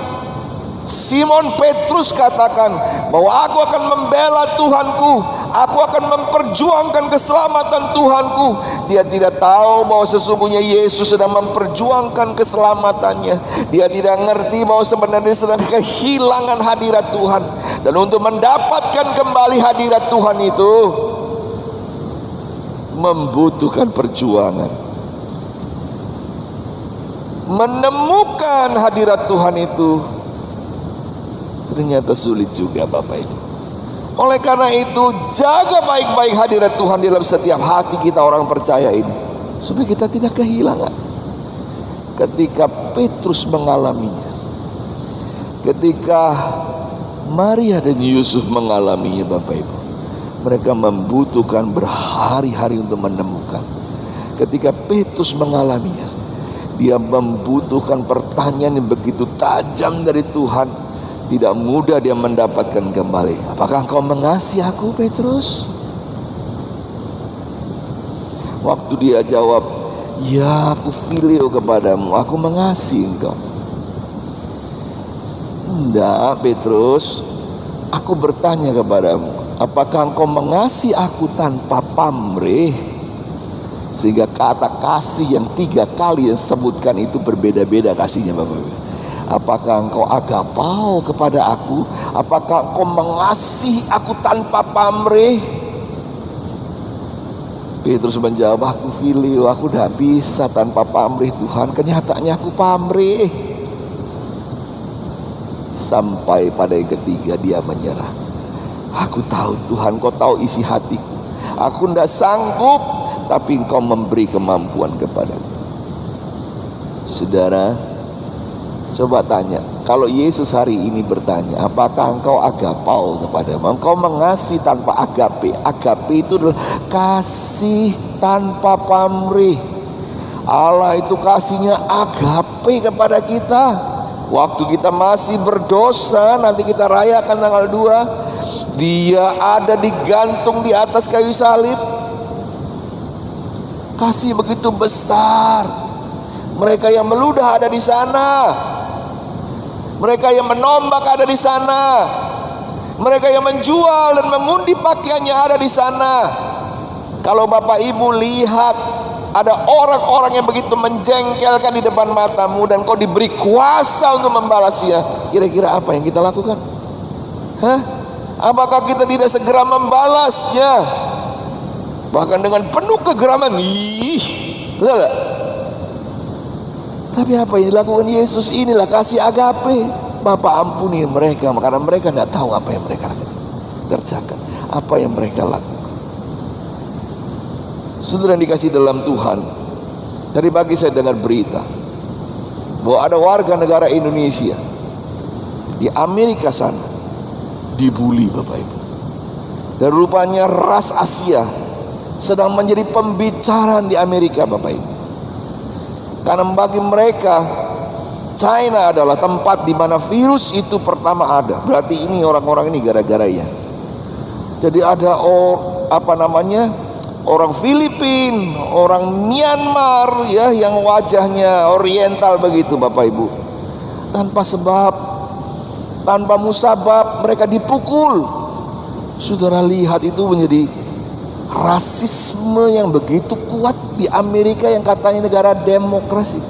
Simon Petrus katakan, bahwa aku akan membela Tuhanku, aku akan memperjuangkan keselamatan Tuhanku. Dia tidak tahu bahwa sesungguhnya Yesus sedang memperjuangkan keselamatannya. Dia tidak ngerti bahwa sebenarnya sedang kehilangan hadirat Tuhan. Dan untuk mendapatkan kembali hadirat Tuhan itu membutuhkan perjuangan. Menemukan hadirat Tuhan itu ternyata sulit juga, Bapak Ibu. Oleh karena itu, jaga baik-baik hadirat Tuhan dalam setiap hati kita orang percaya ini, supaya kita tidak kehilangan. Ketika Petrus mengalaminya, ketika Maria dan Yusuf mengalaminya, Bapak Ibu, mereka membutuhkan berhari-hari untuk menemukan. Ketika Petrus mengalaminya, dia membutuhkan pertanyaan yang begitu tajam dari Tuhan. Tidak mudah dia mendapatkan kembali. Apakah engkau mengasihi aku, Petrus? Waktu dia jawab, ya, aku filio kepadamu, aku mengasihi engkau. Enggak, Petrus, aku bertanya kepadamu, apakah engkau mengasihi aku tanpa pamrih? Sehingga kata kasih yang 3 kali yang sebutkan itu berbeda-beda kasihnya, Bapak-Bapak. Apakah engkau agapao kepada aku? Apakah engkau mengasihi aku tanpa pamrih? Petrus menjawab, aku filio, aku tidak bisa tanpa pamrih Tuhan. Kenyataannya aku pamrih. Sampai pada yang ketiga dia menyerah. Aku tahu Tuhan, kau tahu isi hatiku. Aku tidak sanggup, tapi engkau memberi kemampuan kepadaku. Saudara, coba tanya, kalau Yesus hari ini bertanya, apakah engkau agapao kepadamu? Engkau mengasihi tanpa agape. Agape itu adalah kasih tanpa pamrih. Allah itu kasihnya agape kepada kita. Waktu kita masih berdosa, nanti kita rayakan tanggal 2, Dia ada digantung di atas kayu salib. Kasih begitu besar. Mereka yang meludah ada di sana. Mereka yang menombak ada di sana. Mereka yang menjual dan mengundi pakaiannya ada di sana. Kalau Bapak Ibu lihat ada orang-orang yang begitu menjengkelkan di depan matamu dan kau diberi kuasa untuk membalasnya, kira-kira apa yang kita lakukan? Apakah kita tidak segera membalasnya? Bahkan dengan penuh kegeraman, betul gak? Tapi apa yang dilakukan Yesus inilah kasih agape. Bapa ampuni mereka, karena mereka tidak tahu apa yang mereka kerjakan, apa yang mereka lakukan. Saudara yang dikasih dalam Tuhan, tadi pagi saya dengar berita bahwa ada warga negara Indonesia di Amerika sana dibully, Bapak Ibu. Dan rupanya ras Asia sedang menjadi pembicaraan di Amerika, Bapak Ibu. Karena bagi mereka China adalah tempat di mana virus itu pertama ada. Berarti ini orang-orang ini gara-gara ya. Jadi ada orang Filipina, orang Myanmar ya, yang wajahnya oriental begitu, Bapak Ibu. Tanpa sebab, tanpa musabab mereka dipukul. Saudara lihat itu menjadi rasisme yang begitu kuat di Amerika yang katanya negara demokrasi.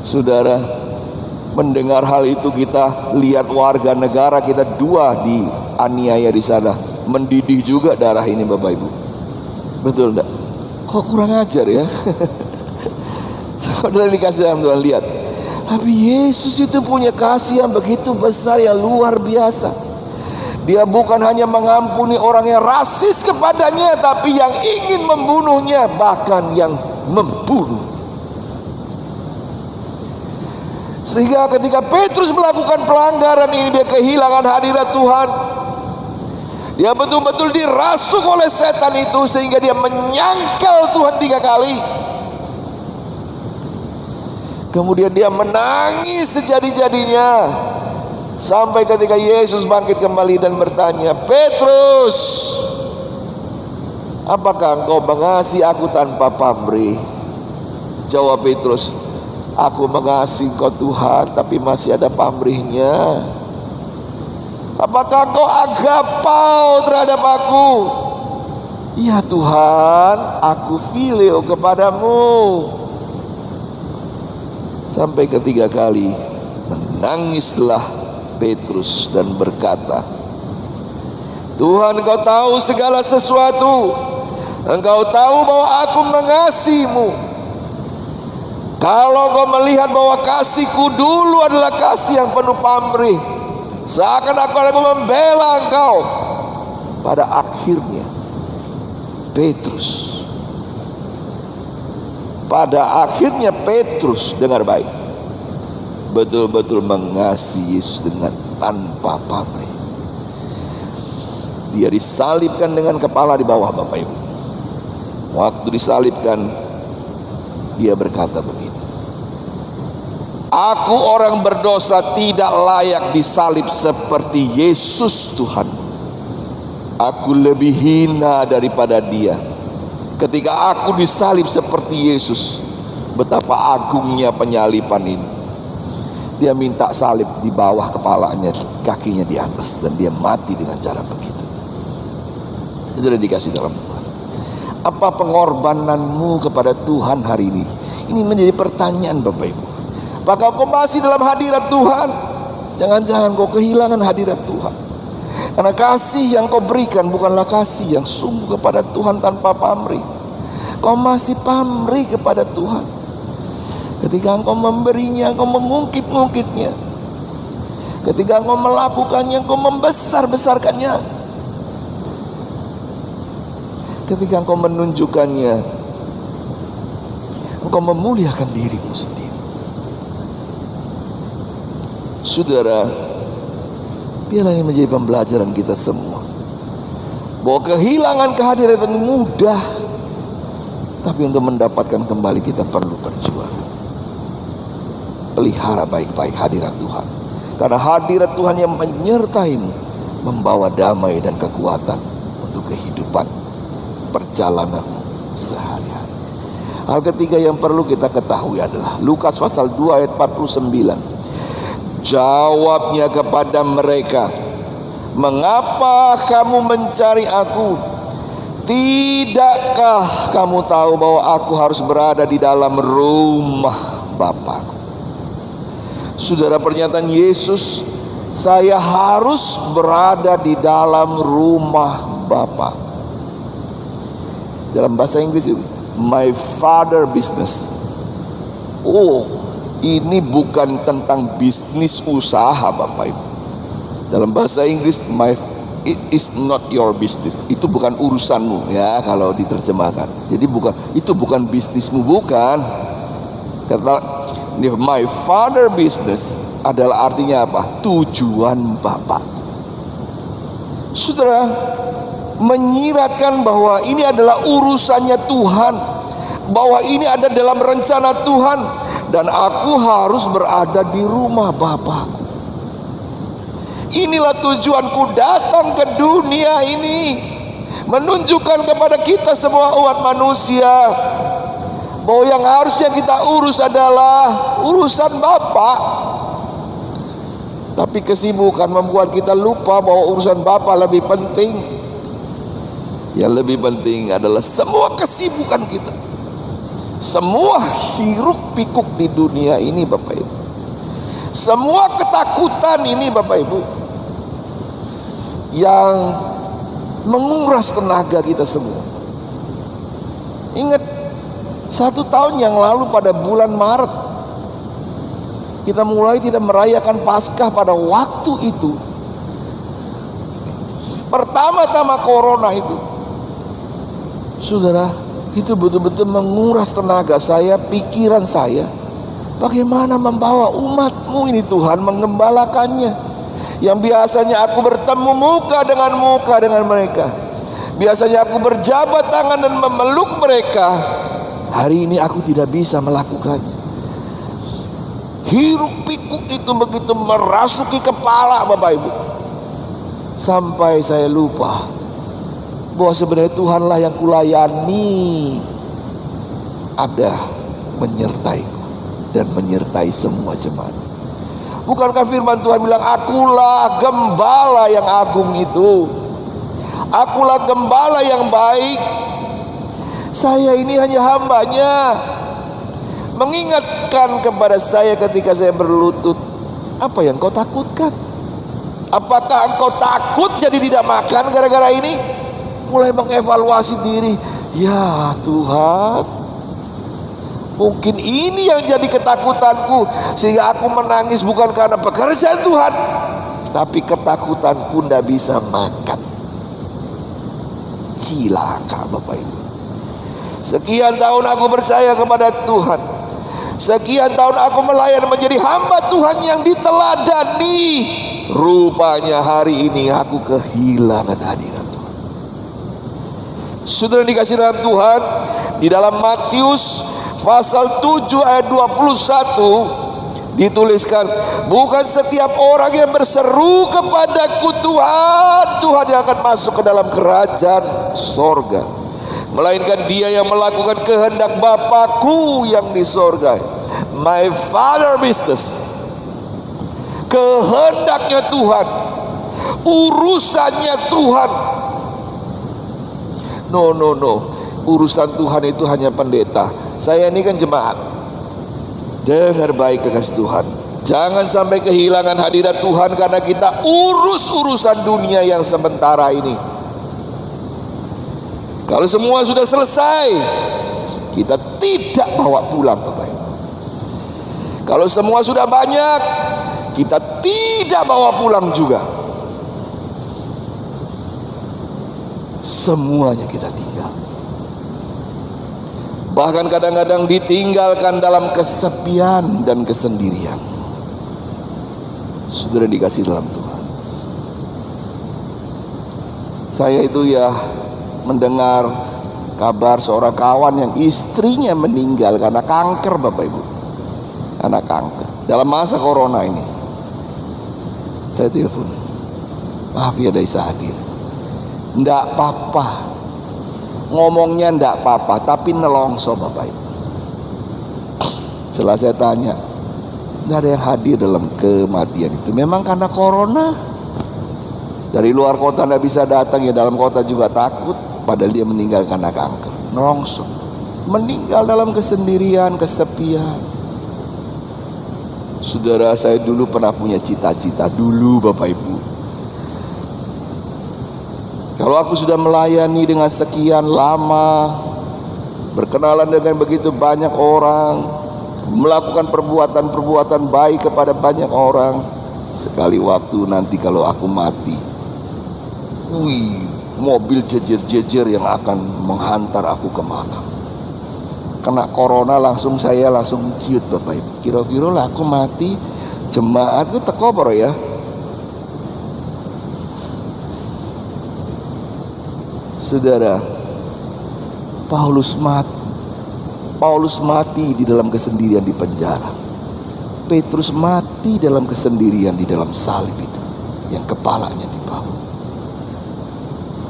Saudara, mendengar hal itu kita lihat warga negara kita 2 dianiaya di sana. Mendidih juga darah ini, Bapak Ibu. Betul enggak? Kok kurang ajar ya? Saudara dikasih dalam Tuhan, lihat. Tapi Yesus itu punya kasih yang begitu besar, yang luar biasa. Dia bukan hanya mengampuni orang yang rasis kepadanya, tapi yang ingin membunuhnya, bahkan yang membunuh. Sehingga ketika Petrus melakukan pelanggaran ini, dia kehilangan hadirat Tuhan. Dia betul-betul dirasuk oleh setan itu, sehingga dia menyangkal Tuhan 3 kali. Kemudian dia menangis sejadi-jadinya. Sampai ketika Yesus bangkit kembali dan bertanya, "Petrus, apakah engkau mengasihi aku tanpa pamrih?" Jawab Petrus, "Aku mengasihi engkau Tuhan, tapi masih ada pamrihnya." "Apakah engkau agapau terhadap aku?" "Ya Tuhan, aku fileo kepadamu." Sampai ketiga kali menangislah Petrus dan berkata, "Tuhan, Engkau tahu segala sesuatu. Engkau tahu bahwa aku mengasihimu. Kalau Engkau melihat bahwa kasihku dulu adalah kasih yang penuh pamrih, seakan aku membela Engkau." Pada akhirnya Petrus dengar baik, betul-betul mengasihi Yesus dengan tanpa pamrih. Dia disalibkan dengan kepala di bawah, Bapak Ibu. Waktu disalibkan, dia berkata begini, "Aku orang berdosa tidak layak disalib seperti Yesus Tuhan. Aku lebih hina daripada dia. Ketika aku disalib seperti Yesus, betapa agungnya penyaliban ini." Dia minta salib di bawah kepalanya, kakinya di atas, dan dia mati dengan cara begitu. Sudah dikasih dalam Tuhan. Apa pengorbananmu kepada Tuhan hari ini? Ini menjadi pertanyaan, Bapak Ibu. Apakah kau masih dalam hadirat Tuhan? Jangan-jangan kau kehilangan hadirat Tuhan. Karena kasih yang kau berikan bukanlah kasih yang sungguh kepada Tuhan tanpa pamrih. Kau masih pamrih kepada Tuhan. Ketika engkau memberinya, engkau mengungkit-ungkitnya. Ketika engkau melakukannya, engkau membesar-besarkannya. Ketika engkau menunjukkannya, engkau memuliakan dirimu sendiri. Saudara, biarlah ini menjadi pembelajaran kita semua, bahwa kehilangan kehadiran itu mudah, tapi untuk mendapatkan kembali kita perlu perjuangan. Pelihara baik-baik hadirat Tuhan, karena hadirat Tuhan yang menyertaimu membawa damai dan kekuatan untuk kehidupan perjalananmu sehari-hari. Hal ketiga yang perlu kita ketahui adalah Lukas pasal 2 ayat 49. Jawabnya kepada mereka, "Mengapa kamu mencari aku? Tidakkah kamu tahu bahwa aku harus berada di dalam rumah Bapa?" Saudara, pernyataan Yesus, "Saya harus berada di dalam rumah Bapa." Dalam bahasa Inggris, "My Father business." Oh, ini bukan tentang bisnis usaha, Bapak Ibu. Dalam bahasa Inggris, it is not your business. Itu bukan urusanmu, ya, kalau diterjemahkan. Jadi itu bukan bisnismu, bukan. Kata my Father business adalah artinya apa? Tujuan Bapa. Saudara, menyiratkan bahwa ini adalah urusannya Tuhan, bahwa ini ada dalam rencana Tuhan, dan aku harus berada di rumah Bapa. Inilah tujuanku datang ke dunia ini, menunjukkan kepada kita semua umat manusia bahwa yang harusnya kita urus adalah urusan Bapa. Tapi kesibukan membuat kita lupa bahwa urusan Bapa lebih penting. Yang lebih penting adalah semua kesibukan kita, semua hiruk pikuk di dunia ini, Bapak Ibu, semua ketakutan ini, Bapak Ibu, yang menguras tenaga kita semua. Ingat, 1 tahun yang lalu pada bulan Maret, kita mulai tidak merayakan Paskah pada waktu itu. Pertama-tama corona itu, saudara, itu betul-betul menguras tenaga saya, pikiran saya. Bagaimana membawa umatmu ini Tuhan, mengembalakannya. Yang biasanya aku bertemu muka dengan mereka, biasanya aku berjabat tangan dan memeluk mereka, hari ini aku tidak bisa melakukannya. Hiruk pikuk itu begitu merasuki kepala Bapak Ibu, sampai saya lupa bahwa sebenarnya Tuhanlah yang kulayani ada menyertaiku dan menyertai semua jemaat. Bukankah firman Tuhan bilang, akulah gembala yang agung itu, akulah gembala yang baik. Saya ini hanya hambanya. Mengingatkan kepada saya ketika saya berlutut, apa yang kau takutkan? Apakah engkau takut jadi tidak makan gara-gara ini? Mulai mengevaluasi diri. Ya Tuhan, mungkin ini yang jadi ketakutanku, sehingga aku menangis bukan karena pekerjaan Tuhan, tapi ketakutanku tidak bisa makan. Cilaka Bapak Ibu. Sekian tahun aku percaya kepada Tuhan, sekian tahun aku melayani menjadi hamba Tuhan yang diteladani. Rupanya hari ini aku kehilangan hadirat Tuhan. Saudara dikasih dalam Tuhan, di dalam Matius pasal 7 ayat 21 dituliskan, bukan setiap orang yang berseru kepadaku Tuhan, Tuhan yang akan masuk ke dalam kerajaan sorga, melainkan dia yang melakukan kehendak Bapakku yang di sorga. My Father business, kehendaknya Tuhan, urusannya Tuhan. No, urusan Tuhan itu hanya pendeta. Saya ini kan jemaat. Dengar baik kekasih Tuhan, jangan sampai kehilangan hadirat Tuhan karena kita urus urusan dunia yang sementara ini. Kalau semua sudah selesai, kita tidak bawa pulang Bapak Ibu. Kalau semua sudah banyak, kita tidak bawa pulang juga. Semuanya kita tinggal. Bahkan kadang-kadang ditinggalkan dalam kesepian dan kesendirian. Saudara dikasih dalam Tuhan, saya itu ya mendengar kabar seorang kawan yang istrinya meninggal karena kanker Bapak Ibu. Karena kanker dalam masa corona ini. Saya telepon, maaf ya Daisa hadir. Ndak apa-apa, ngomongnya ndak apa-apa, tapi nelongso Bapak Ibu. Setelah saya tanya, nggak ada yang hadir dalam kematian itu. Memang karena corona. Dari luar kota nggak bisa datang, ya dalam kota juga takut. Padahal dia meninggal karena kanker. Nelongso, meninggal dalam kesendirian, kesepian. Saudara, saya dulu pernah punya cita-cita dulu Bapak Ibu. Kalau aku sudah melayani dengan sekian lama, berkenalan dengan begitu banyak orang, melakukan perbuatan-perbuatan baik kepada banyak orang, sekali waktu nanti kalau aku mati, mobil jejer-jejer yang akan menghantar aku ke makam. Kena corona saya langsung ciut Bapak Ibu. Kira-kira lah aku mati, jemaatku teko bro ya. Saudara, Paulus mati di dalam kesendirian di penjara. Petrus mati dalam kesendirian di dalam salib itu, yang kepalanya dibawa.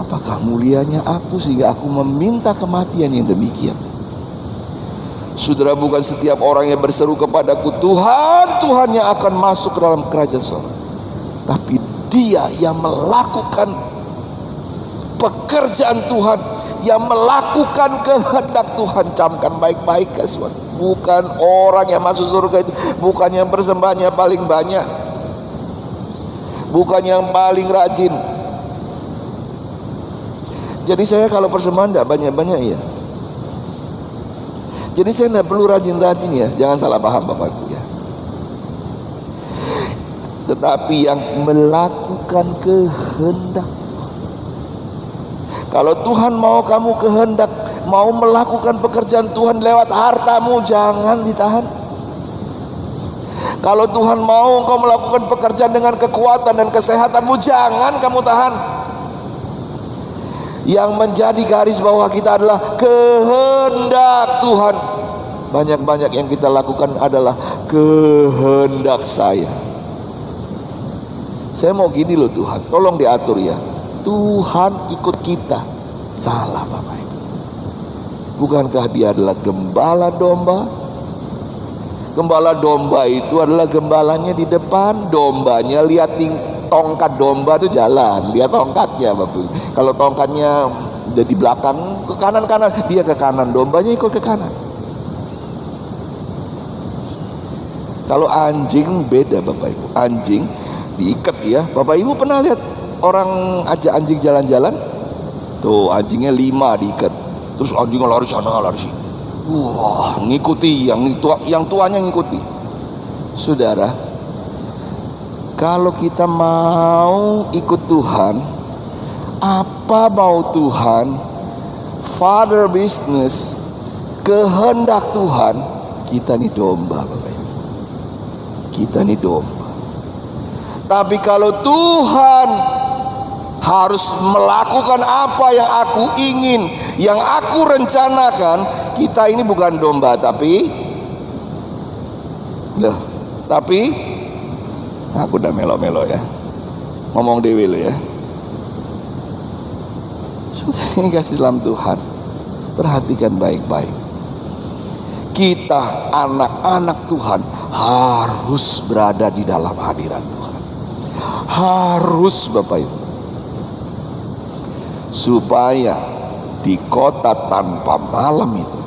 Apakah mulianya aku sehingga aku meminta kematian yang demikian? Saudara, bukan setiap orang yang berseru kepadaku Tuhan, Tuhan yang akan masuk ke dalam kerajaan sorga, tapi dia yang melakukan pekerjaan Tuhan, yang melakukan kehendak Tuhan. Camkan baik-baik kawan. Bukan orang yang masuk surga itu, bukan yang persembahnya paling banyak, bukan yang paling rajin. Jadi saya kalau persembahan tidak banyak-banyak ya. Jadi saya tidak perlu rajin-rajin ya, jangan salah paham Bapakku ya. Tetapi yang melakukan kehendak. Kalau Tuhan mau kamu kehendak, mau melakukan pekerjaan Tuhan lewat hartamu, jangan ditahan. Kalau Tuhan mau engkau melakukan pekerjaan dengan kekuatan dan kesehatanmu, jangan kamu tahan. Yang menjadi garis bawah kita adalah kehendak Tuhan. banyak-banyak yang kita lakukan adalah kehendak saya. Saya mau gini loh Tuhan, tolong diatur ya. Tuhan ikut kita. Salah Bapak Ibu. Bukankah dia adalah gembala domba? Gembala domba itu adalah gembalanya di depan, dombanya lihat tongkat domba itu jalan, lihat tongkatnya Bapak. Kalau tongkatnya udah di belakang, ke kanan, dia ke kanan, dombanya ikut ke kanan. Kalau anjing beda Bapak Ibu. Anjing diikat ya. Bapak Ibu pernah lihat orang ajak anjing jalan-jalan? Tuh anjingnya 5 diikat. Terus anjingnya lari sana lari sini. Wah, ngikuti yang tuanya ngikuti. Saudara, kalau kita mau ikut Tuhan, apa mau Tuhan, Father business, kehendak Tuhan, kita nih domba Bapak Ibu. Kita nih domba. Tapi kalau Tuhan harus melakukan apa yang aku ingin, yang aku rencanakan, kita ini bukan domba, tapi aku udah melo-melo ya, ngomong dewe lo ya. Sudah kasih dalam Tuhan, perhatikan baik-baik. Kita anak-anak Tuhan harus berada di dalam hadirat Tuhan. Harus Bapak Ibu. Supaya di kota tanpa malam itu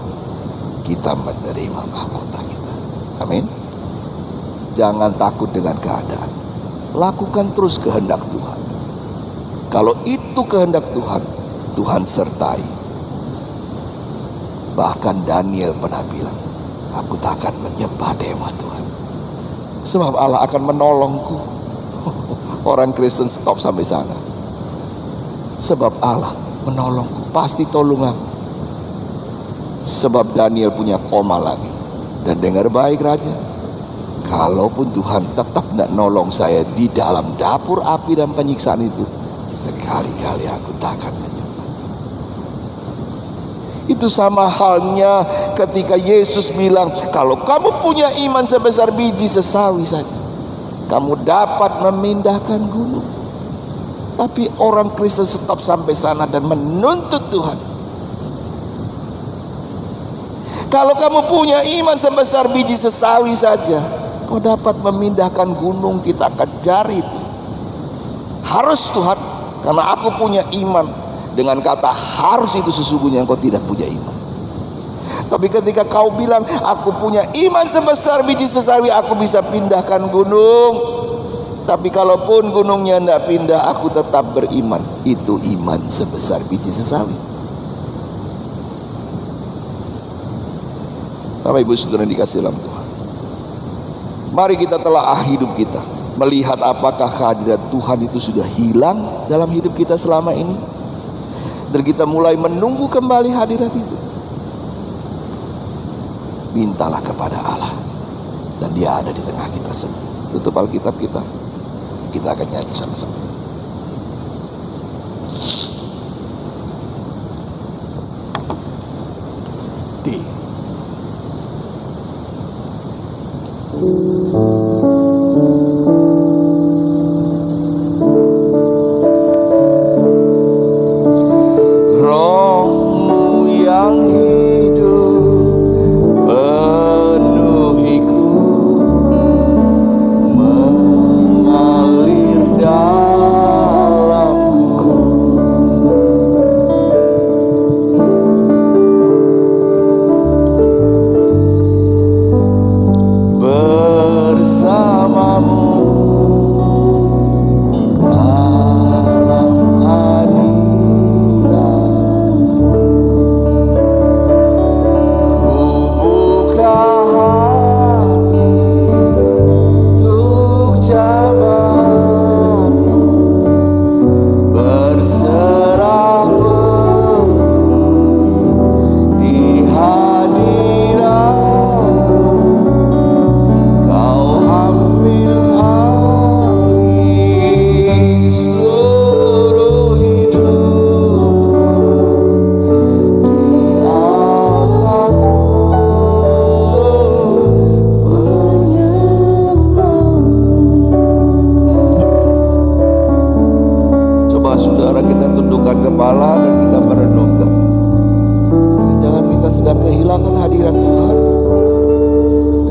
kita menerima mahkota kita. Amin. Jangan takut dengan keadaan. Lakukan terus kehendak Tuhan. Kalau itu kehendak Tuhan, Tuhan sertai. Bahkan Daniel pernah bilang, aku tak akan menyembah dewa Tuhan, sebab Allah akan menolongku. Orang Kristen stop sampai sana. Sebab Allah menolongku, pasti tolong aku. Sebab Daniel punya koma lagi. Dan dengar baik Raja, kalaupun Tuhan tetap tidak nolong saya di dalam dapur api dan penyiksaan itu, sekali-kali aku tak akan menyembah. Itu sama halnya ketika Yesus bilang, kalau kamu punya iman sebesar biji sesawi saja, kamu dapat memindahkan gunung. Tapi orang Kristen stop sampai sana dan menuntut Tuhan. Kalau kamu punya iman sebesar biji sesawi saja, kau dapat memindahkan gunung. Kita kejar itu. Harus Tuhan, karena aku punya iman. Dengan kata harus itu sesungguhnya engkau tidak punya iman. Tapi ketika kau bilang aku punya iman sebesar biji sesawi, aku bisa pindahkan gunung. Tapi kalaupun gunungnya tidak pindah, aku tetap beriman. Itu iman sebesar biji sesawi. Bapak Ibu Saudara dikasih dalam Tuhan, mari kita telaah hidup kita, melihat apakah kehadiran Tuhan itu sudah hilang dalam hidup kita selama ini, dan kita mulai menunggu kembali hadirat itu. Mintalah kepada Allah, dan Dia ada di tengah kita semua. Tutup Alkitab kita akan nyanyi sama-sama. Mengalir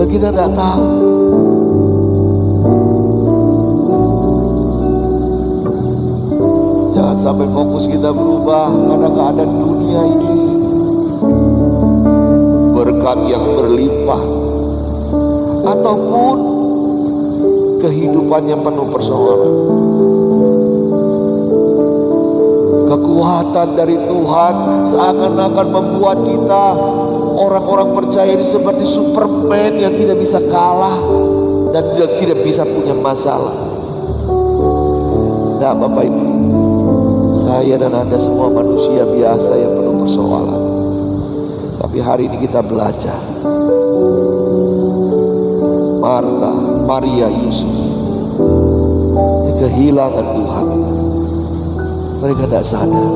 Dan kita tidak tahu. Jangan sampai fokus kita berubah karena keadaan dunia ini. Berkat yang berlimpah ataupun kehidupan yang penuh persoalan. Kekuatan dari Tuhan seakan-akan membuat kita orang-orang percaya ini seperti Superman yang tidak bisa kalah dan tidak bisa punya masalah. Nah, Bapak Ibu, saya dan Anda semua manusia biasa yang penuh persoalan. Tapi hari ini kita belajar. Marta, Maria, Yusuf yang kehilangan Tuhan. Mereka tidak sadar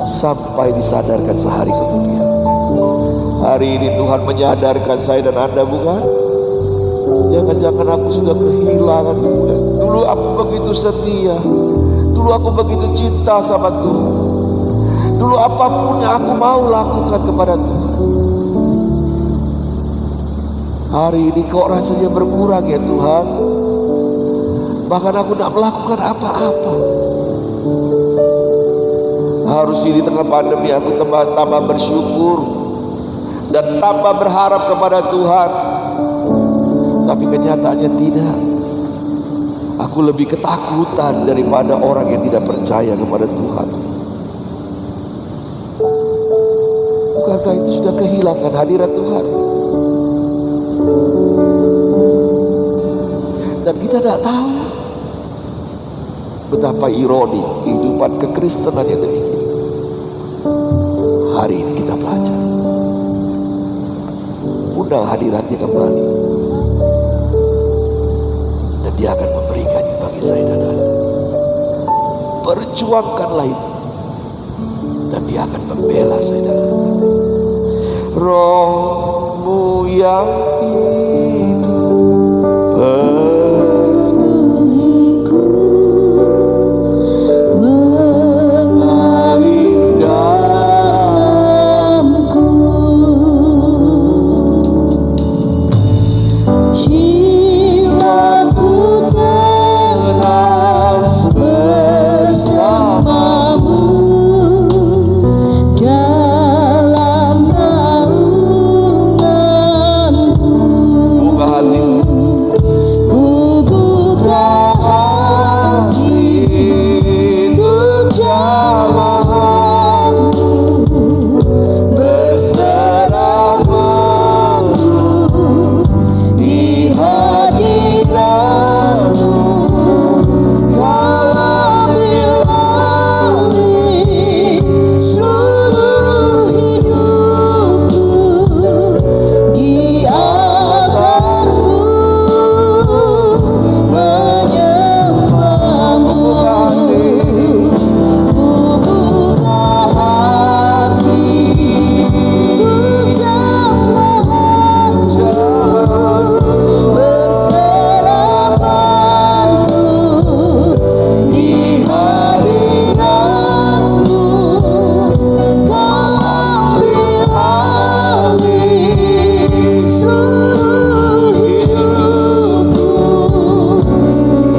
sampai disadarkan sehari kemudian. Hari ini Tuhan menyadarkan saya dan Anda, bukan? Jangan-jangan aku sudah kehilangan Tuhan. Dulu aku begitu setia, dulu aku begitu cinta sama Tuhan, dulu apapun yang aku mau lakukan kepada Tuhan. Hari ini kok rasanya berkurang ya Tuhan. Bahkan aku tidak melakukan apa-apa. Harus di tengah pandemi aku tambah bersyukur dan tambah berharap kepada Tuhan. Tapi kenyataannya tidak. Aku lebih ketakutan daripada orang yang tidak percaya kepada Tuhan. Bukankah itu sudah kehilangan hadirat Tuhan? Dan kita tidak tahu betapa ironi kehidupan kekristenan yang demikian. Hari ini kita belajar. Undang hadiratnya kembali, dan Dia akan memberikannya bagi saya dan Anda. Perjuangkanlah itu, dan Dia akan membela saya dan Anda. Roh-Mu yang hidup penuhiku, mengalir dalamku. Jiwaku tenang bersamamu dalam naunganmu. Buka hatimu. Ku buka hati untuk jamahanmu, berserah-merah di hadiratmu. Kau ambil alih seluruh hidupku, di altarmu menyembahmu. Ku buka hati untuk jamahanmu, berserah-merah di hadiratmu. Kau ambil alih seluruh hidupku,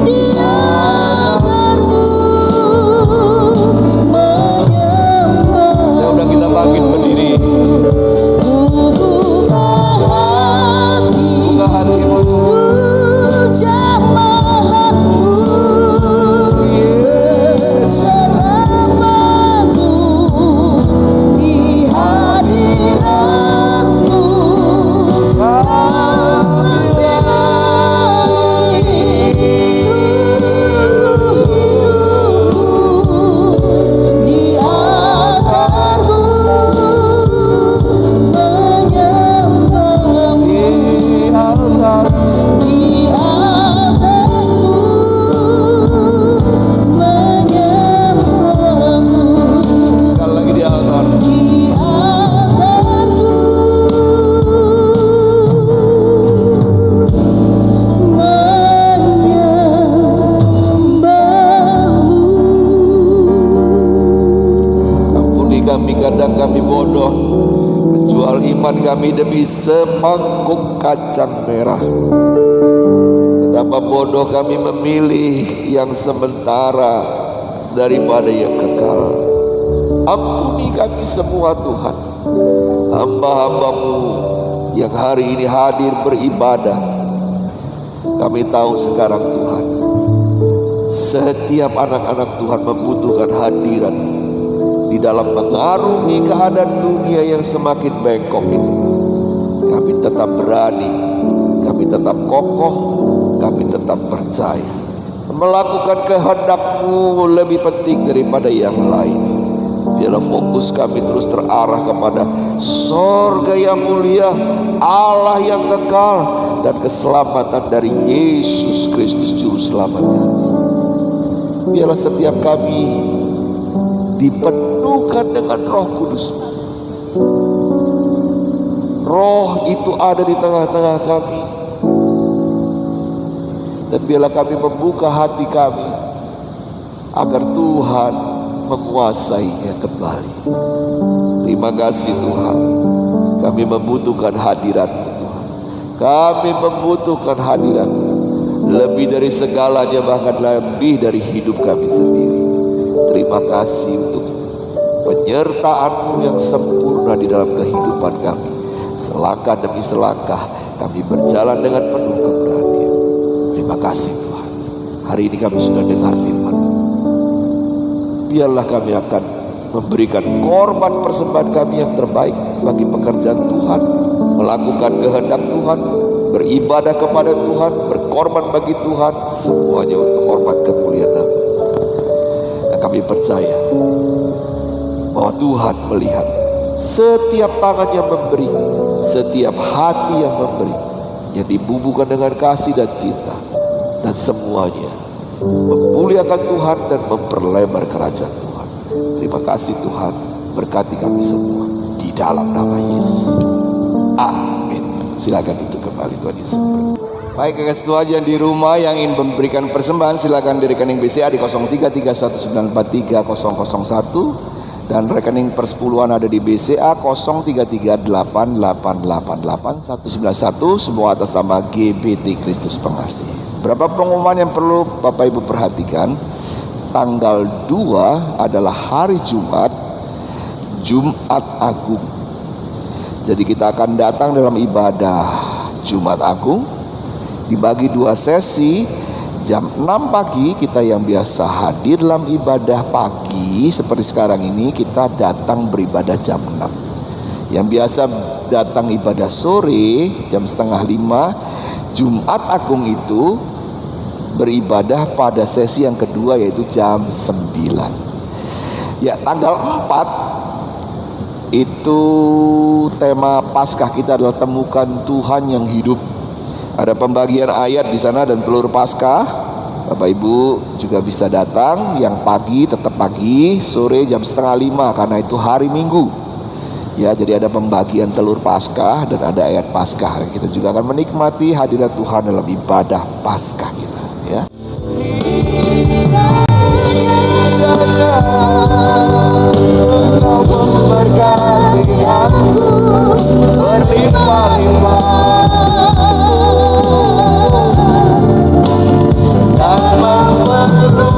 di altarmu menyembahmu. Saya undang kita bangkit berdiri. Ku buka hati, buka hatimu untuk jamahanmu, berserah-merah di hadiratmu. Ambil alih seluruh hidupku, di altarmu menyembahmu. Di altarmu menyembahmu. Sekali lagi di altar. Di altarmu menyembahmu. Ampuni kami, kadang kami bodoh, menjual menjual iman kami demi semangkuk kacang merah. Betapa bodoh kami memilih yang sementara daripada yang kekal. Ampuni kami semua Tuhan, hamba-hamba-Mu yang hari ini hadir beribadah. Kami tahu sekarang Tuhan, setiap anak-anak Tuhan membutuhkan hadirat di dalam mengarungi keadaan dunia yang semakin bengkok ini. Kami tetap berani, kami tetap kokoh, kami tetap percaya. Melakukan kehendak-Mu lebih penting daripada yang lain. Biarlah fokus kami terus terarah kepada sorga yang mulia, Allah yang kekal, dan keselamatan dari Yesus Kristus Juru Selamat kami. Biarlah setiap kami dipenuhkan dengan Roh Kudus. Roh itu ada di tengah-tengah kami. Dan biarlah kami membuka hati kami agar Tuhan menguasainya kembali. Terima kasih Tuhan. Kami membutuhkan hadirat-Mu Tuhan. Kami membutuhkan hadirat-Mu lebih dari segalanya, bahkan lebih dari hidup kami sendiri. Terima kasih untuk penyertaan-Mu yang sempurna di dalam kehidupan kami. Selangkah demi selangkah kami berjalan dengan penuh keberanian. Terima kasih Tuhan. Hari ini kami sudah dengar firman-Mu. Biarlah kami akan memberikan korban persembahan kami yang terbaik bagi pekerjaan Tuhan, melakukan kehendak Tuhan, beribadah kepada Tuhan, berkorban bagi Tuhan, semuanya untuk hormat kemuliaan nama. Dan kami percaya bahwa Tuhan melihat setiap tangan yang memberi, setiap hati yang memberi, yang dibubuhkan dengan kasih dan cinta, dan semuanya memuliakan Tuhan dan memperlebar kerajaan Tuhan. Terima kasih Tuhan, berkati kami semua di dalam nama Yesus. Amin. Silakan duduk kembali, Tuhan Yesus. Baik, kakak Tuhan yang di rumah yang ingin memberikan persembahan, silakan di rekening BCA di 0331943001 dan rekening persepuluhan ada di BCA 0338888191, semua atas nama GBT Kristus Pengasih. Berapa pengumuman yang perlu Bapak Ibu perhatikan? Tanggal 2 adalah hari Jumat, Jumat Agung. Jadi kita akan datang dalam ibadah Jumat Agung, dibagi 2 sesi. Jam 6 pagi kita yang biasa hadir dalam ibadah pagi seperti sekarang ini, kita datang beribadah jam 6. Yang biasa datang ibadah sore jam 4:30, Jumat Agung itu beribadah pada sesi yang kedua yaitu jam 9. Ya, tanggal 4 itu tema Paskah kita adalah temukan Tuhan yang hidup. Ada pembagian ayat di sana dan telur Paskah. Bapak Ibu juga bisa datang. Yang pagi tetap pagi, sore jam 4:30 karena itu hari Minggu. Ya, jadi ada pembagian telur Paskah dan ada ayat Paskah. Kita juga akan menikmati hadirat Tuhan dalam ibadah Paskah kita, ya. Memberkati aku berlimpah-limpah dan memperluas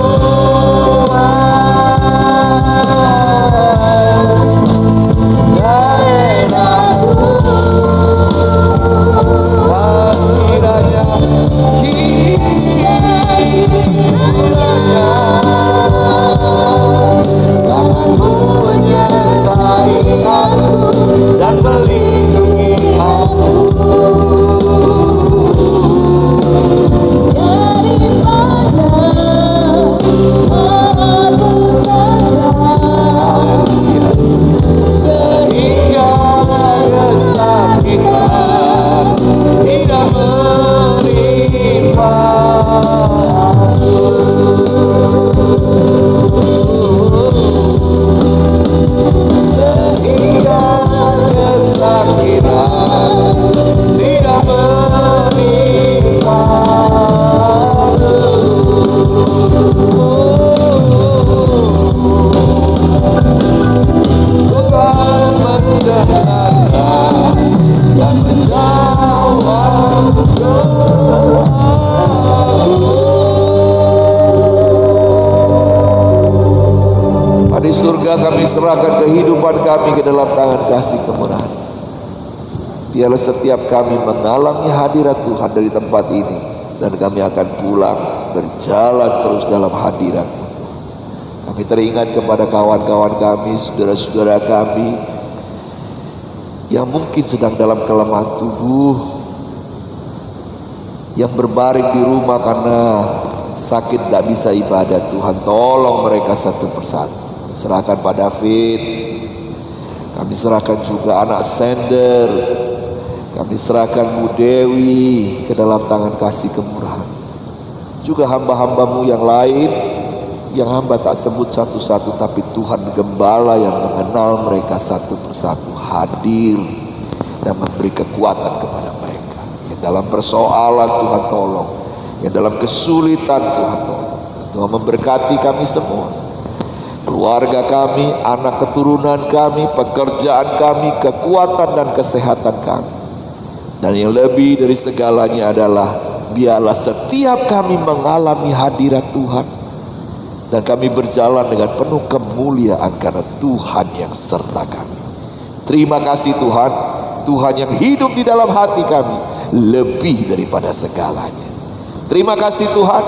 daerahku, dan kiranya ke dalam tangan kasih kemurahan. Biarlah setiap kami mengalami hadirat Tuhan dari tempat ini, dan kami akan pulang berjalan terus dalam hadirat-Mu. Kami teringat kepada kawan-kawan kami, saudara-saudara kami yang mungkin sedang dalam kelemahan tubuh, yang berbaring di rumah karena sakit tidak bisa ibadah. Tuhan, tolong mereka satu persatu. Kami serahkan Pak David, kami serahkan juga anak Sender, kami serahkan Bu Dewi ke dalam tangan kasih kemurahan. Juga hamba-hambamu yang lain, yang hamba tak sebut satu-satu, tapi Tuhan Gembala yang mengenal mereka satu persatu, hadir dan memberi kekuatan kepada mereka. Yang dalam persoalan Tuhan tolong, yang dalam kesulitan Tuhan tolong. Tuhan memberkati kami semua, keluarga kami, anak keturunan kami, pekerjaan kami, kekuatan dan kesehatan kami. Dan yang lebih dari segalanya adalah biarlah setiap kami mengalami hadirat Tuhan, dan kami berjalan dengan penuh kemuliaan karena Tuhan yang serta kami. Terima kasih Tuhan, Tuhan yang hidup di dalam hati kami lebih daripada segalanya. Terima kasih Tuhan,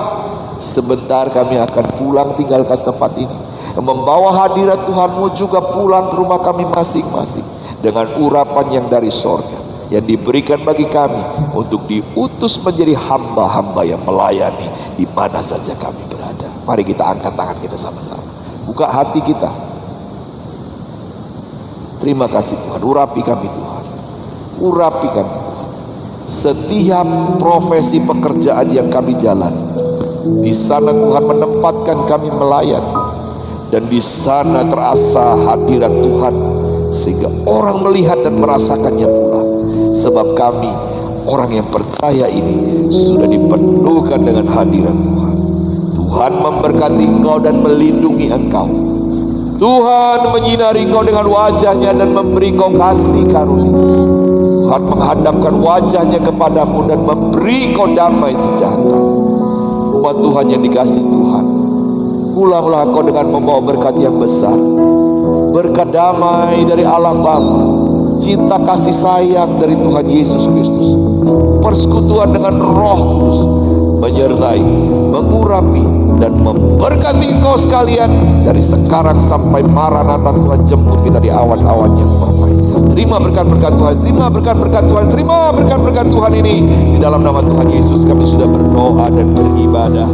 sebentar kami akan pulang tinggalkan tempat ini, membawa hadirat Tuhan-Mu juga pulang ke rumah kami masing-masing dengan urapan yang dari sorga yang diberikan bagi kami untuk diutus menjadi hamba-hamba yang melayani di mana saja kami berada. Mari kita angkat tangan kita sama-sama, buka hati kita. Terima kasih Tuhan, urapi kami Tuhan, urapi kami Tuhan. Setiap profesi pekerjaan yang kami jalani, di sana Tuhan menempatkan kami melayani, dan di sana terasa hadirat Tuhan sehingga orang melihat dan merasakannya pula. Sebab kami orang yang percaya ini sudah dipenuhkan dengan hadirat Tuhan. Tuhan memberkati engkau dan melindungi engkau. Tuhan menyinari engkau dengan wajahnya dan memberi engkau kasih karunia. Tuhan menghadapkan wajahnya kepadamu dan memberi engkau damai sejahtera. Umat Tuhan yang dikasihi Tuhan, pulanglah engkau dengan membawa berkat yang besar, berkat damai dari Allah Bapa, cinta kasih sayang dari Tuhan Yesus Kristus, persekutuan dengan Roh Kudus menyertai, mengurapi dan memberkati engkau sekalian dari sekarang sampai Maranatha. Tuhan jemput kita di awan-awan yang permai. Terima berkat-berkat Tuhan, terima berkat-berkat Tuhan, terima berkat-berkat Tuhan ini. Di dalam nama Tuhan Yesus kami sudah berdoa dan beribadah.